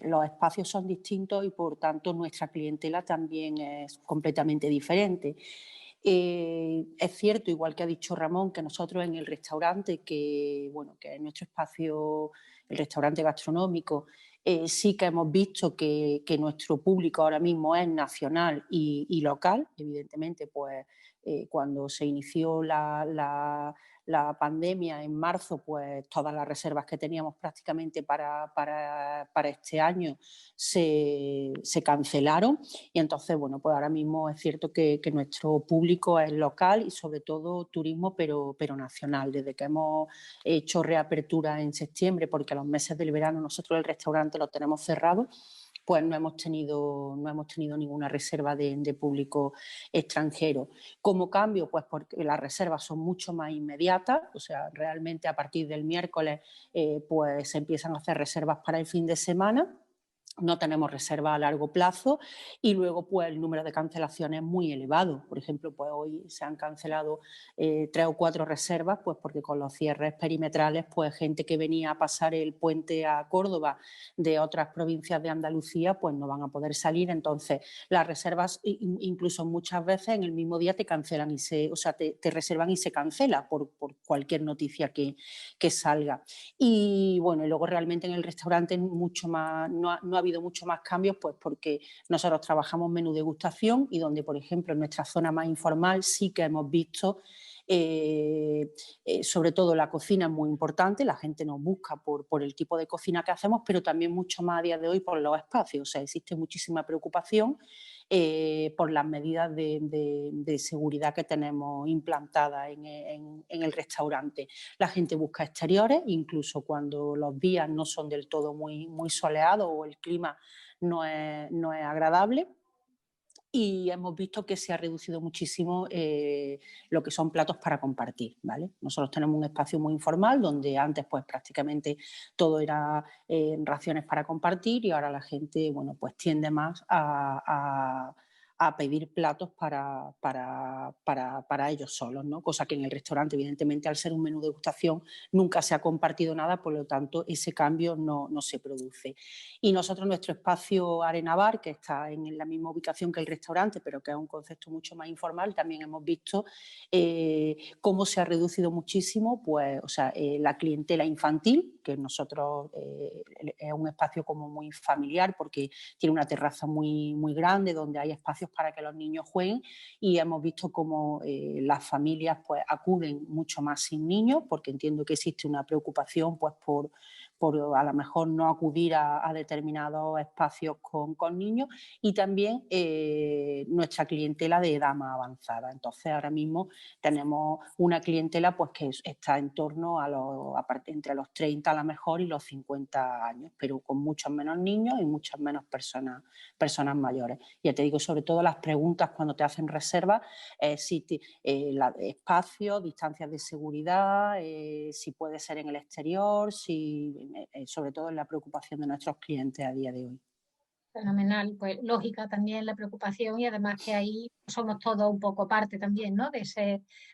los espacios son distintos y, por tanto, nuestra clientela también es completamente diferente. Es cierto, igual que ha dicho Ramón, que nosotros en el restaurante, que es nuestro espacio, el restaurante gastronómico, sí que hemos visto que nuestro público ahora mismo es nacional y local. Evidentemente, pues cuando se inició la pandemia en marzo, pues todas las reservas que teníamos prácticamente para este año se cancelaron y entonces, bueno, pues ahora mismo es cierto que nuestro público es local y sobre todo turismo, pero nacional. Desde que hemos hecho reapertura en septiembre, porque a los meses del verano nosotros el restaurante lo tenemos cerrado, pues no hemos tenido ninguna reserva de público extranjero. Como cambio, pues porque las reservas son mucho más inmediatas, o sea, realmente a partir del miércoles pues se empiezan a hacer reservas para el fin de semana. No tenemos reserva a largo plazo y luego pues el número de cancelaciones es muy elevado. Por ejemplo, pues hoy se han cancelado 3 o 4 reservas pues porque con los cierres perimetrales pues gente que venía a pasar el puente a Córdoba de otras provincias de Andalucía pues no van a poder salir. Entonces las reservas incluso muchas veces en el mismo día te cancelan y te reservan y se cancela por cualquier noticia que salga. Y bueno, y luego realmente en el restaurante mucho más, no ha habido mucho más cambios, pues porque nosotros trabajamos menú degustación y donde, por ejemplo, en nuestra zona más informal sí que hemos visto, sobre todo la cocina es muy importante, la gente nos busca por el tipo de cocina que hacemos, pero también mucho más a día de hoy por los espacios. O sea, existe muchísima preocupación por las medidas de seguridad que tenemos implantadas en el restaurante. La gente busca exteriores, incluso cuando los días no son del todo muy soleados o el clima no es agradable. y hemos visto que se ha reducido muchísimo lo que son platos para compartir, ¿vale? Nosotros tenemos un espacio muy informal donde antes pues prácticamente todo era raciones para compartir y ahora la gente, bueno, pues tiende más a pedir platos para ellos solos, ¿no? Cosa que en el restaurante, evidentemente, al ser un menú de degustación, nunca se ha compartido nada, por lo tanto, ese cambio no se produce. Y nosotros, nuestro espacio Arena Bar, que está en la misma ubicación que el restaurante, pero que es un concepto mucho más informal, también hemos visto cómo se ha reducido muchísimo, pues, o sea, la clientela infantil, que nosotros es un espacio como muy familiar porque tiene una terraza muy, muy grande donde hay espacios para que los niños jueguen, y hemos visto cómo las familias pues acuden mucho más sin niños, porque entiendo que existe una preocupación pues por a lo mejor no acudir a determinados espacios con niños, y también nuestra clientela de edad más avanzada. Entonces ahora mismo tenemos una clientela pues que está en torno a entre los 30 a lo mejor y los 50 años, pero con muchos menos niños y muchas menos personas mayores. Ya te digo, sobre todo las preguntas cuando te hacen reservas, espacio, distancias de seguridad, si puede ser en el exterior, sobre todo en la preocupación de nuestros clientes a día de hoy. Fenomenal, pues lógica también la preocupación, y además que ahí somos todos un poco parte también, ¿no?, de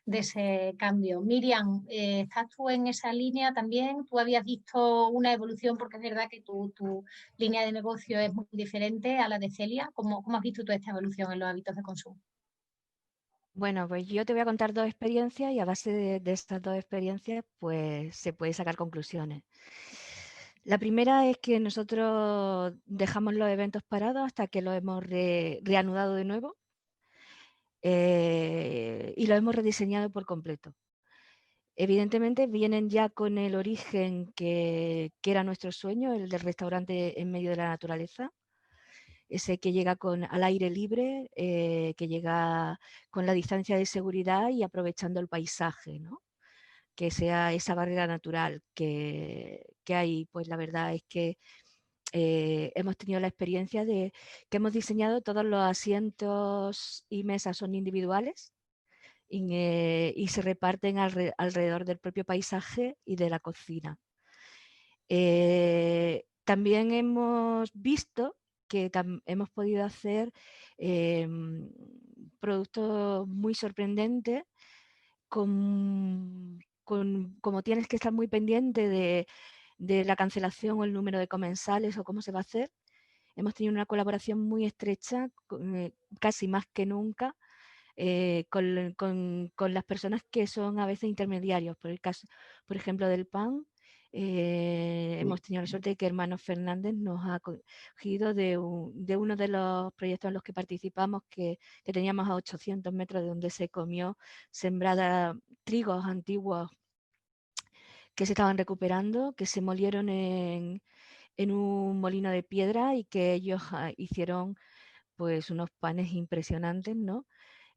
ese cambio. Miriam, ¿estás tú en esa línea también? ¿Tú habías visto una evolución? Porque es verdad que tu línea de negocio es muy diferente a la de Celia. ¿Cómo has visto tú esta evolución en los hábitos de consumo? Bueno, pues yo te voy a contar 2 experiencias y a base de estas 2 experiencias pues se puede sacar conclusiones. La primera es que nosotros dejamos los eventos parados hasta que los hemos reanudado de nuevo y los hemos rediseñado por completo. Evidentemente vienen ya con el origen que era nuestro sueño, el del restaurante en medio de la naturaleza. Ese que llega al aire libre, que llega con la distancia de seguridad y aprovechando el paisaje, ¿no? Que sea esa barrera natural que hay. Pues la verdad es que hemos tenido la experiencia de que hemos diseñado todos los asientos y mesas son individuales y se reparten alrededor del propio paisaje y de la cocina. También hemos visto que hemos podido hacer productos muy sorprendentes como tienes que estar muy pendiente de la cancelación o el número de comensales o cómo se va a hacer. Hemos tenido una colaboración muy estrecha, casi más que nunca, con las personas que son a veces intermediarios. Por el caso, por ejemplo, del pan, hemos tenido la suerte de que Hermanos Fernández nos ha acogido de uno de los proyectos en los que participamos, que teníamos a 800 metros de donde se comió, sembrada trigos antiguos que se estaban recuperando, que se molieron en un molino de piedra y que ellos hicieron pues unos panes impresionantes, ¿no?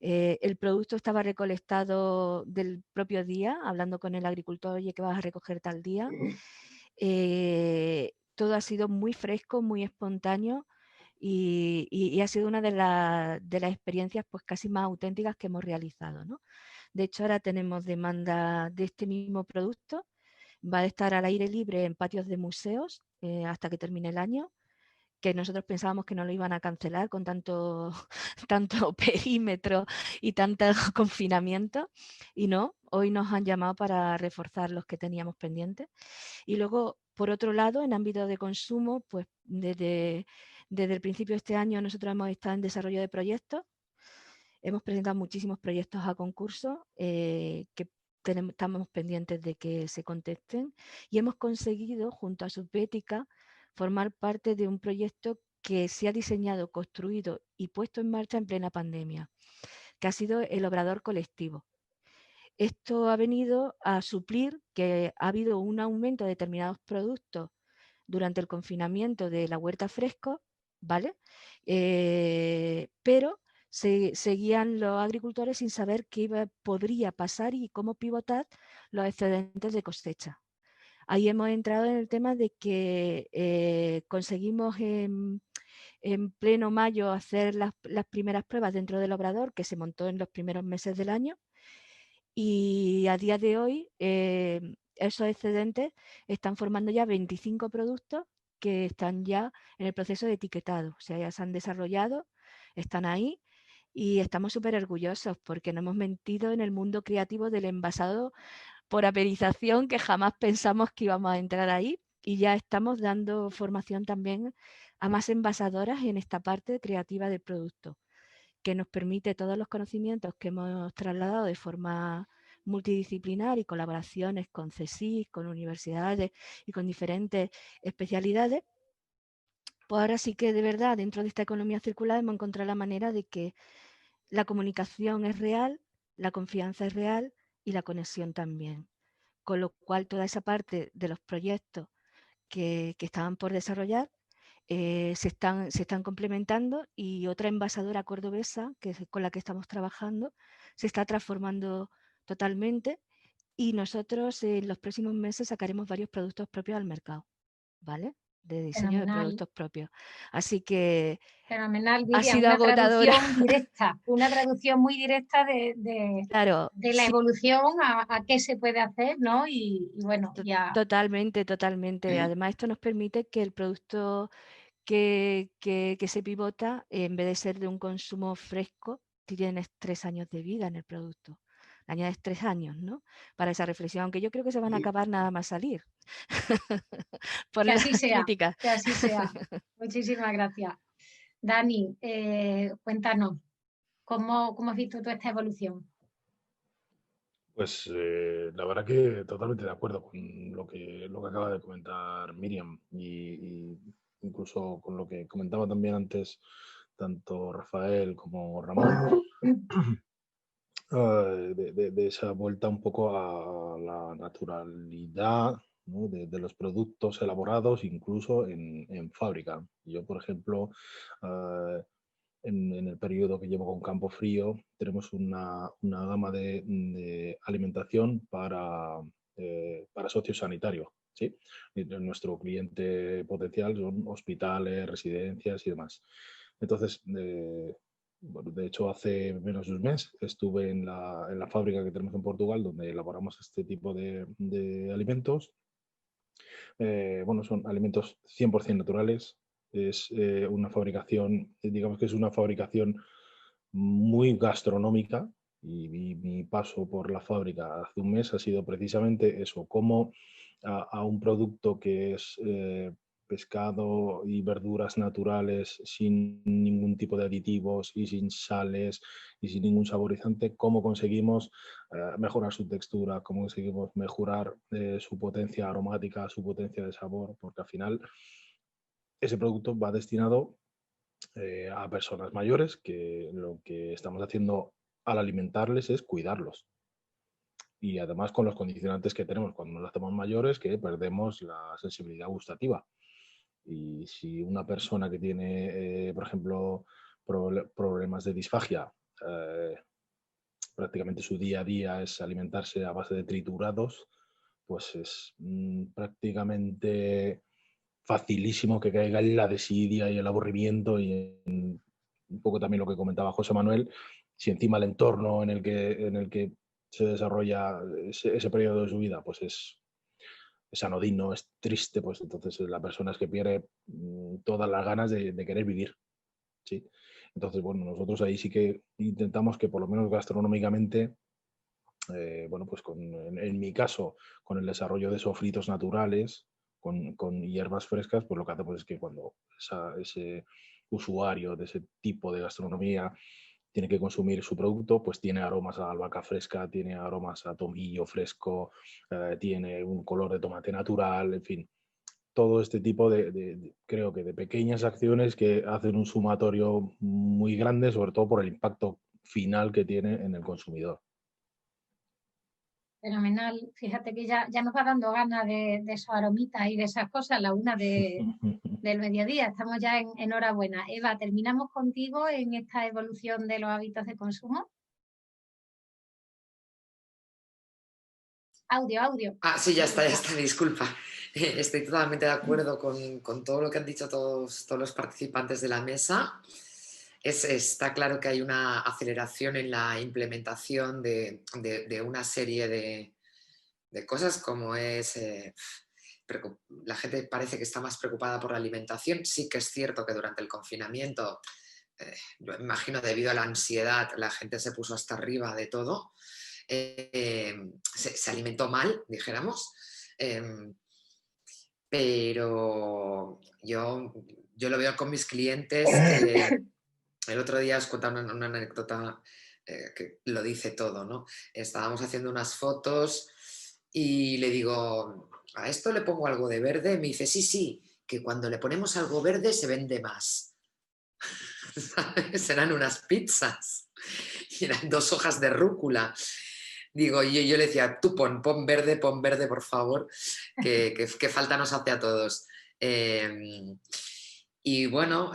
El producto estaba recolectado del propio día, hablando con el agricultor, oye, que vas a recoger tal día. Todo ha sido muy fresco, muy espontáneo y ha sido una de las experiencias pues casi más auténticas que hemos realizado, ¿no? De hecho, ahora tenemos demanda de este mismo producto. Va a estar al aire libre en patios de museos hasta que termine el año, que nosotros pensábamos que no lo iban a cancelar con tanto perímetro y tanto confinamiento, y no, hoy nos han llamado para reforzar los que teníamos pendientes. Y luego, por otro lado, en ámbito de consumo, pues desde el principio de este año nosotros hemos estado en desarrollo de proyectos, hemos presentado muchísimos proyectos a concurso que estamos pendientes de que se contesten, y hemos conseguido, junto a Subbética, formar parte de un proyecto que se ha diseñado, construido y puesto en marcha en plena pandemia, que ha sido el Obrador Colectivo. Esto ha venido a suplir que ha habido un aumento de determinados productos durante el confinamiento de la huerta fresco, ¿vale? Pero seguían los agricultores sin saber qué podría pasar y cómo pivotar los excedentes de cosecha. Ahí hemos entrado en el tema de que conseguimos en pleno mayo a hacer las primeras pruebas dentro del obrador, que se montó en los primeros meses del año. Y a día de hoy esos excedentes están formando ya 25 productos que están ya en el proceso de etiquetado. O sea, ya se han desarrollado, están ahí y estamos súper orgullosos porque no hemos mentido en el mundo creativo del envasado por aperización, que jamás pensamos que íbamos a entrar ahí, y ya estamos dando formación también a más envasadoras en esta parte creativa del producto, que nos permite todos los conocimientos que hemos trasladado de forma multidisciplinar y colaboraciones con CSIC, con universidades y con diferentes especialidades. Pues ahora sí que de verdad dentro de esta economía circular hemos encontrado la manera de que la comunicación es real, la confianza es real y la conexión también. Con lo cual toda esa parte de los proyectos que estaban por desarrollar se están complementando, y otra envasadora cordobesa con la que estamos trabajando se está transformando totalmente, y nosotros en los próximos meses sacaremos varios productos propios al mercado, ¿vale? De diseño de productos propios. Así que fenomenal, ha Miriam, sido una agotadora. traducción directa, una traducción muy directa Claro, de la sí. evolución a qué se puede hacer, ¿no? Y bueno, ya... Totalmente, totalmente. Además, esto nos permite que el producto que se pivota, en vez de ser de un consumo fresco, tienes 3 años de vida en el producto. Le añades 3 años, ¿no? Para esa reflexión, aunque yo creo que se van a acabar nada más salir. Por que las así sea, críticas. que así sea. Muchísimas gracias. Dani, cuéntanos, ¿cómo has visto tú esta evolución? Pues la verdad que totalmente de acuerdo con lo que acaba de comentar Miriam, y incluso con lo que comentaba también antes tanto Rafael como Ramón, de esa vuelta un poco a la naturalidad, ¿no? de los productos elaborados incluso en fábrica. Yo, por ejemplo, en el periodo que llevo con Campo Frío, tenemos una gama de alimentación para sociosanitario, ¿sí? Nuestro cliente potencial son hospitales, residencias y demás. Entonces, bueno, de hecho, hace menos de un mes estuve en la fábrica que tenemos en Portugal, donde elaboramos este tipo de alimentos. Bueno, son alimentos 100% naturales. Es una fabricación, digamos que es una fabricación muy gastronómica, y mi paso por la fábrica hace un mes ha sido precisamente eso, cómo a un producto que es pescado y verduras naturales sin ningún tipo de aditivos y sin sales y sin ningún saborizante, cómo conseguimos mejorar su textura, cómo conseguimos mejorar su potencia aromática, su potencia de sabor, porque al final ese producto va destinado a personas mayores, que lo que estamos haciendo al alimentarles es cuidarlos. Y además con los condicionantes que tenemos cuando nos hacemos mayores, que perdemos la sensibilidad gustativa. Y si una persona que tiene, por ejemplo, problemas de disfagia, prácticamente su día a día es alimentarse a base de triturados, pues es prácticamente facilísimo que caiga en la desidia y el aburrimiento, y en un poco también lo que comentaba José Manuel, si encima el entorno en el que se desarrolla ese periodo de su vida pues es anodino, es triste, pues entonces la persona es que pierde todas las ganas de querer vivir, ¿sí? Entonces, bueno, nosotros ahí sí que intentamos que por lo menos gastronómicamente, bueno, pues en mi caso, con el desarrollo de sofritos naturales, con hierbas frescas, pues lo que hacemos es que cuando ese usuario de ese tipo de gastronomía tiene que consumir su producto, pues tiene aromas a albahaca fresca, tiene aromas a tomillo fresco, tiene un color de tomate natural, en fin. Todo este tipo creo que de pequeñas acciones que hacen un sumatorio muy grande, sobre todo por el impacto final que tiene en el consumidor. Fenomenal. Fíjate que ya nos va dando ganas de esos aromitas y de esas cosas a la 1 del mediodía. Estamos ya en hora buena. Eva, ¿terminamos contigo en esta evolución de los hábitos de consumo? Audio. Ah, sí, ya está, disculpa. Estoy totalmente de acuerdo con todo lo que han dicho todos los participantes de la mesa. Está claro que hay una aceleración en la implementación de una serie de cosas como es... la gente parece que está más preocupada por la alimentación. Sí que es cierto que durante el confinamiento, yo imagino debido a la ansiedad, la gente se puso hasta arriba de todo. Se alimentó mal, dijéramos. Pero yo lo veo con mis clientes que el otro día os contaba una anécdota que lo dice todo, ¿no? Estábamos haciendo unas fotos y le digo, ¿a esto le pongo algo de verde? Me dice, sí, que cuando le ponemos algo verde se vende más. ¿Sabes? Eran unas pizzas y eran 2 hojas de rúcula. Digo, yo le decía, tú pon verde, por favor, que falta nos hace a todos. Y bueno,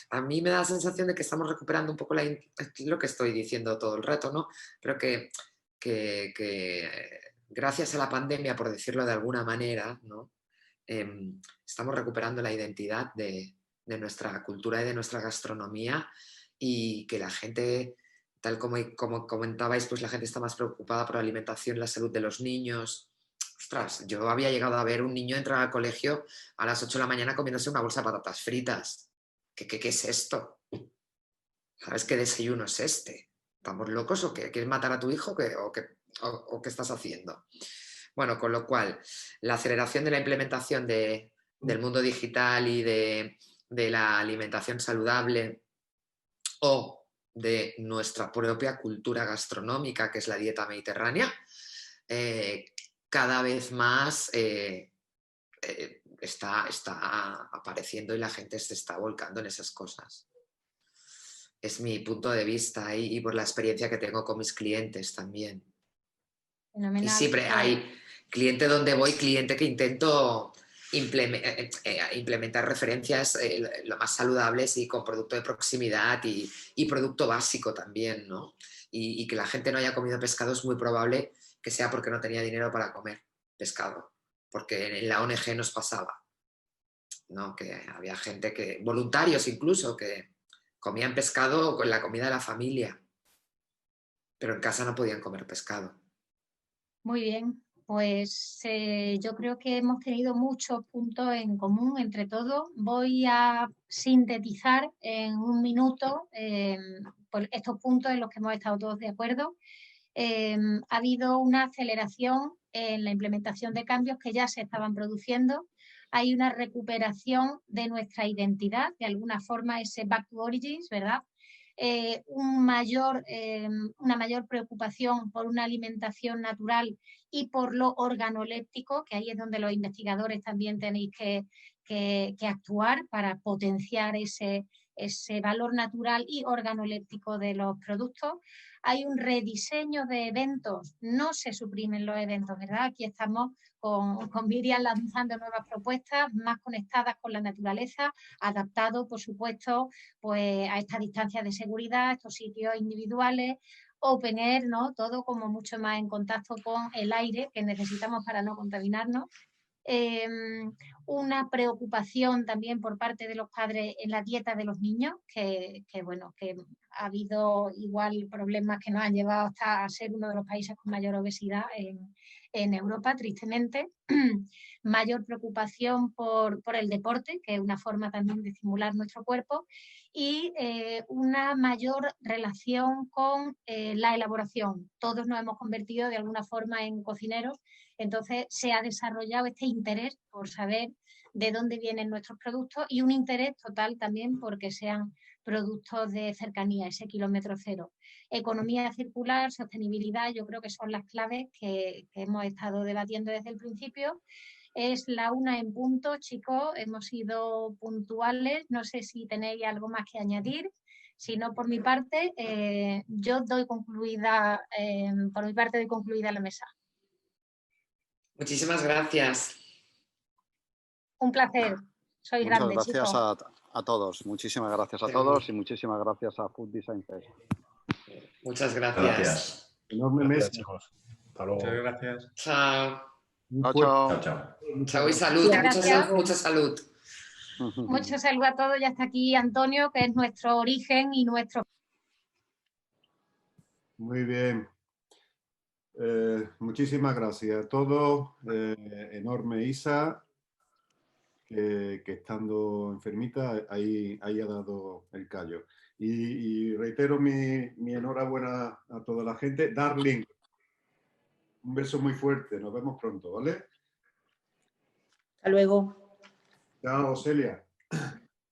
a mí me da la sensación de que estamos recuperando un poco lo que estoy diciendo todo el rato, ¿no? Pero que gracias a la pandemia, por decirlo de alguna manera, ¿no? Estamos recuperando la identidad de nuestra cultura y de nuestra gastronomía, y que la gente, tal como comentabais, pues la gente está más preocupada por la alimentación, la salud de los niños. Ostras, yo había llegado a ver un niño entrar al colegio a las 8 de la mañana comiéndose una bolsa de patatas fritas. ¿Qué es esto? ¿Sabes qué desayuno es este? ¿Estamos locos o qué? ¿Quieres matar a tu hijo o qué estás haciendo? Bueno, con lo cual, la aceleración de la implementación del mundo digital y de la alimentación saludable, o de nuestra propia cultura gastronómica, que es la dieta mediterránea, cada vez más está apareciendo y la gente se está volcando en esas cosas. Es mi punto de vista y por la experiencia que tengo con mis clientes también. Fenomenal. Y siempre hay cliente donde voy, cliente que intento implementar referencias lo más saludables y con producto de proximidad y producto básico también, ¿no? Y que la gente no haya comido pescado es muy probable que sea porque no tenía dinero para comer pescado, porque en la ONG nos pasaba, ¿no? Que había gente voluntarios incluso, que comían pescado con la comida de la familia, pero en casa no podían comer pescado. Muy bien, pues yo creo que hemos tenido muchos puntos en común entre todos. Voy a sintetizar en un minuto por estos puntos en los que hemos estado todos de acuerdo. Ha habido una aceleración en la implementación de cambios que ya se estaban produciendo. Hay una recuperación de nuestra identidad, de alguna forma ese back to origins, ¿verdad? Una mayor preocupación por una alimentación natural y por lo organoléptico, que ahí es donde los investigadores también tenéis que actuar para potenciar ese valor natural y organoléptico de los productos. Hay un rediseño de eventos, no se suprimen los eventos, ¿verdad? Aquí estamos con Miriam lanzando nuevas propuestas más conectadas con la naturaleza, adaptado, por supuesto, pues a esta distancia de seguridad, estos sitios individuales, open air, ¿no? Todo como mucho más en contacto con el aire que necesitamos para no contaminarnos. Una preocupación también por parte de los padres en la dieta de los niños, que ha habido igual problemas que nos han llevado hasta a ser uno de los países con mayor obesidad en Europa, tristemente. Mayor preocupación por el deporte, que es una forma también de estimular nuestro cuerpo, y una mayor relación con la elaboración. Todos nos hemos convertido de alguna forma en cocineros, entonces se ha desarrollado este interés por saber de dónde vienen nuestros productos y un interés total también porque sean productos de cercanía, ese kilómetro cero. Economía circular, sostenibilidad, yo creo que son las claves que hemos estado debatiendo desde el principio. Es la 1 en punto, chicos, hemos sido puntuales, no sé si tenéis algo más que añadir. Si no, por mi parte, yo doy concluida la mesa. Muchísimas gracias. Un placer. Sois grandes, muchas gracias chicos. a todos. Muchísimas gracias a todos y muchísimas gracias a Food Design Fest. Muchas gracias. Enorme mesa. Chicos. Hasta luego. Muchas gracias. Chao. Un Chao, fuerte- chao. Chao, chao. Muchas Chao y gracias. salud, Gracias. mucha salud. Mucho saludo a todos. Ya está aquí Antonio, que es nuestro origen y nuestro... Muy bien. Muchísimas gracias a todos. Enorme Isa, que estando enfermita, ahí ha dado el callo. Y reitero mi enhorabuena a toda la gente. Darling, un beso muy fuerte. Nos vemos pronto, ¿vale? Hasta luego. Chao, Celia.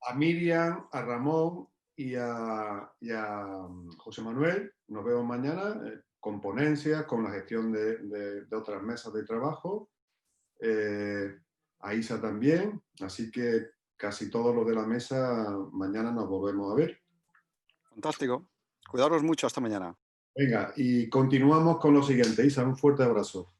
A Miriam, a Ramón y a José Manuel, nos vemos mañana con ponencias, con la gestión de otras mesas de trabajo. A Isa también, así que casi todos los de la mesa mañana nos volvemos a ver. Fantástico. Cuidaros mucho. Hasta mañana. Venga, y continuamos con lo siguiente. Isa, un fuerte abrazo.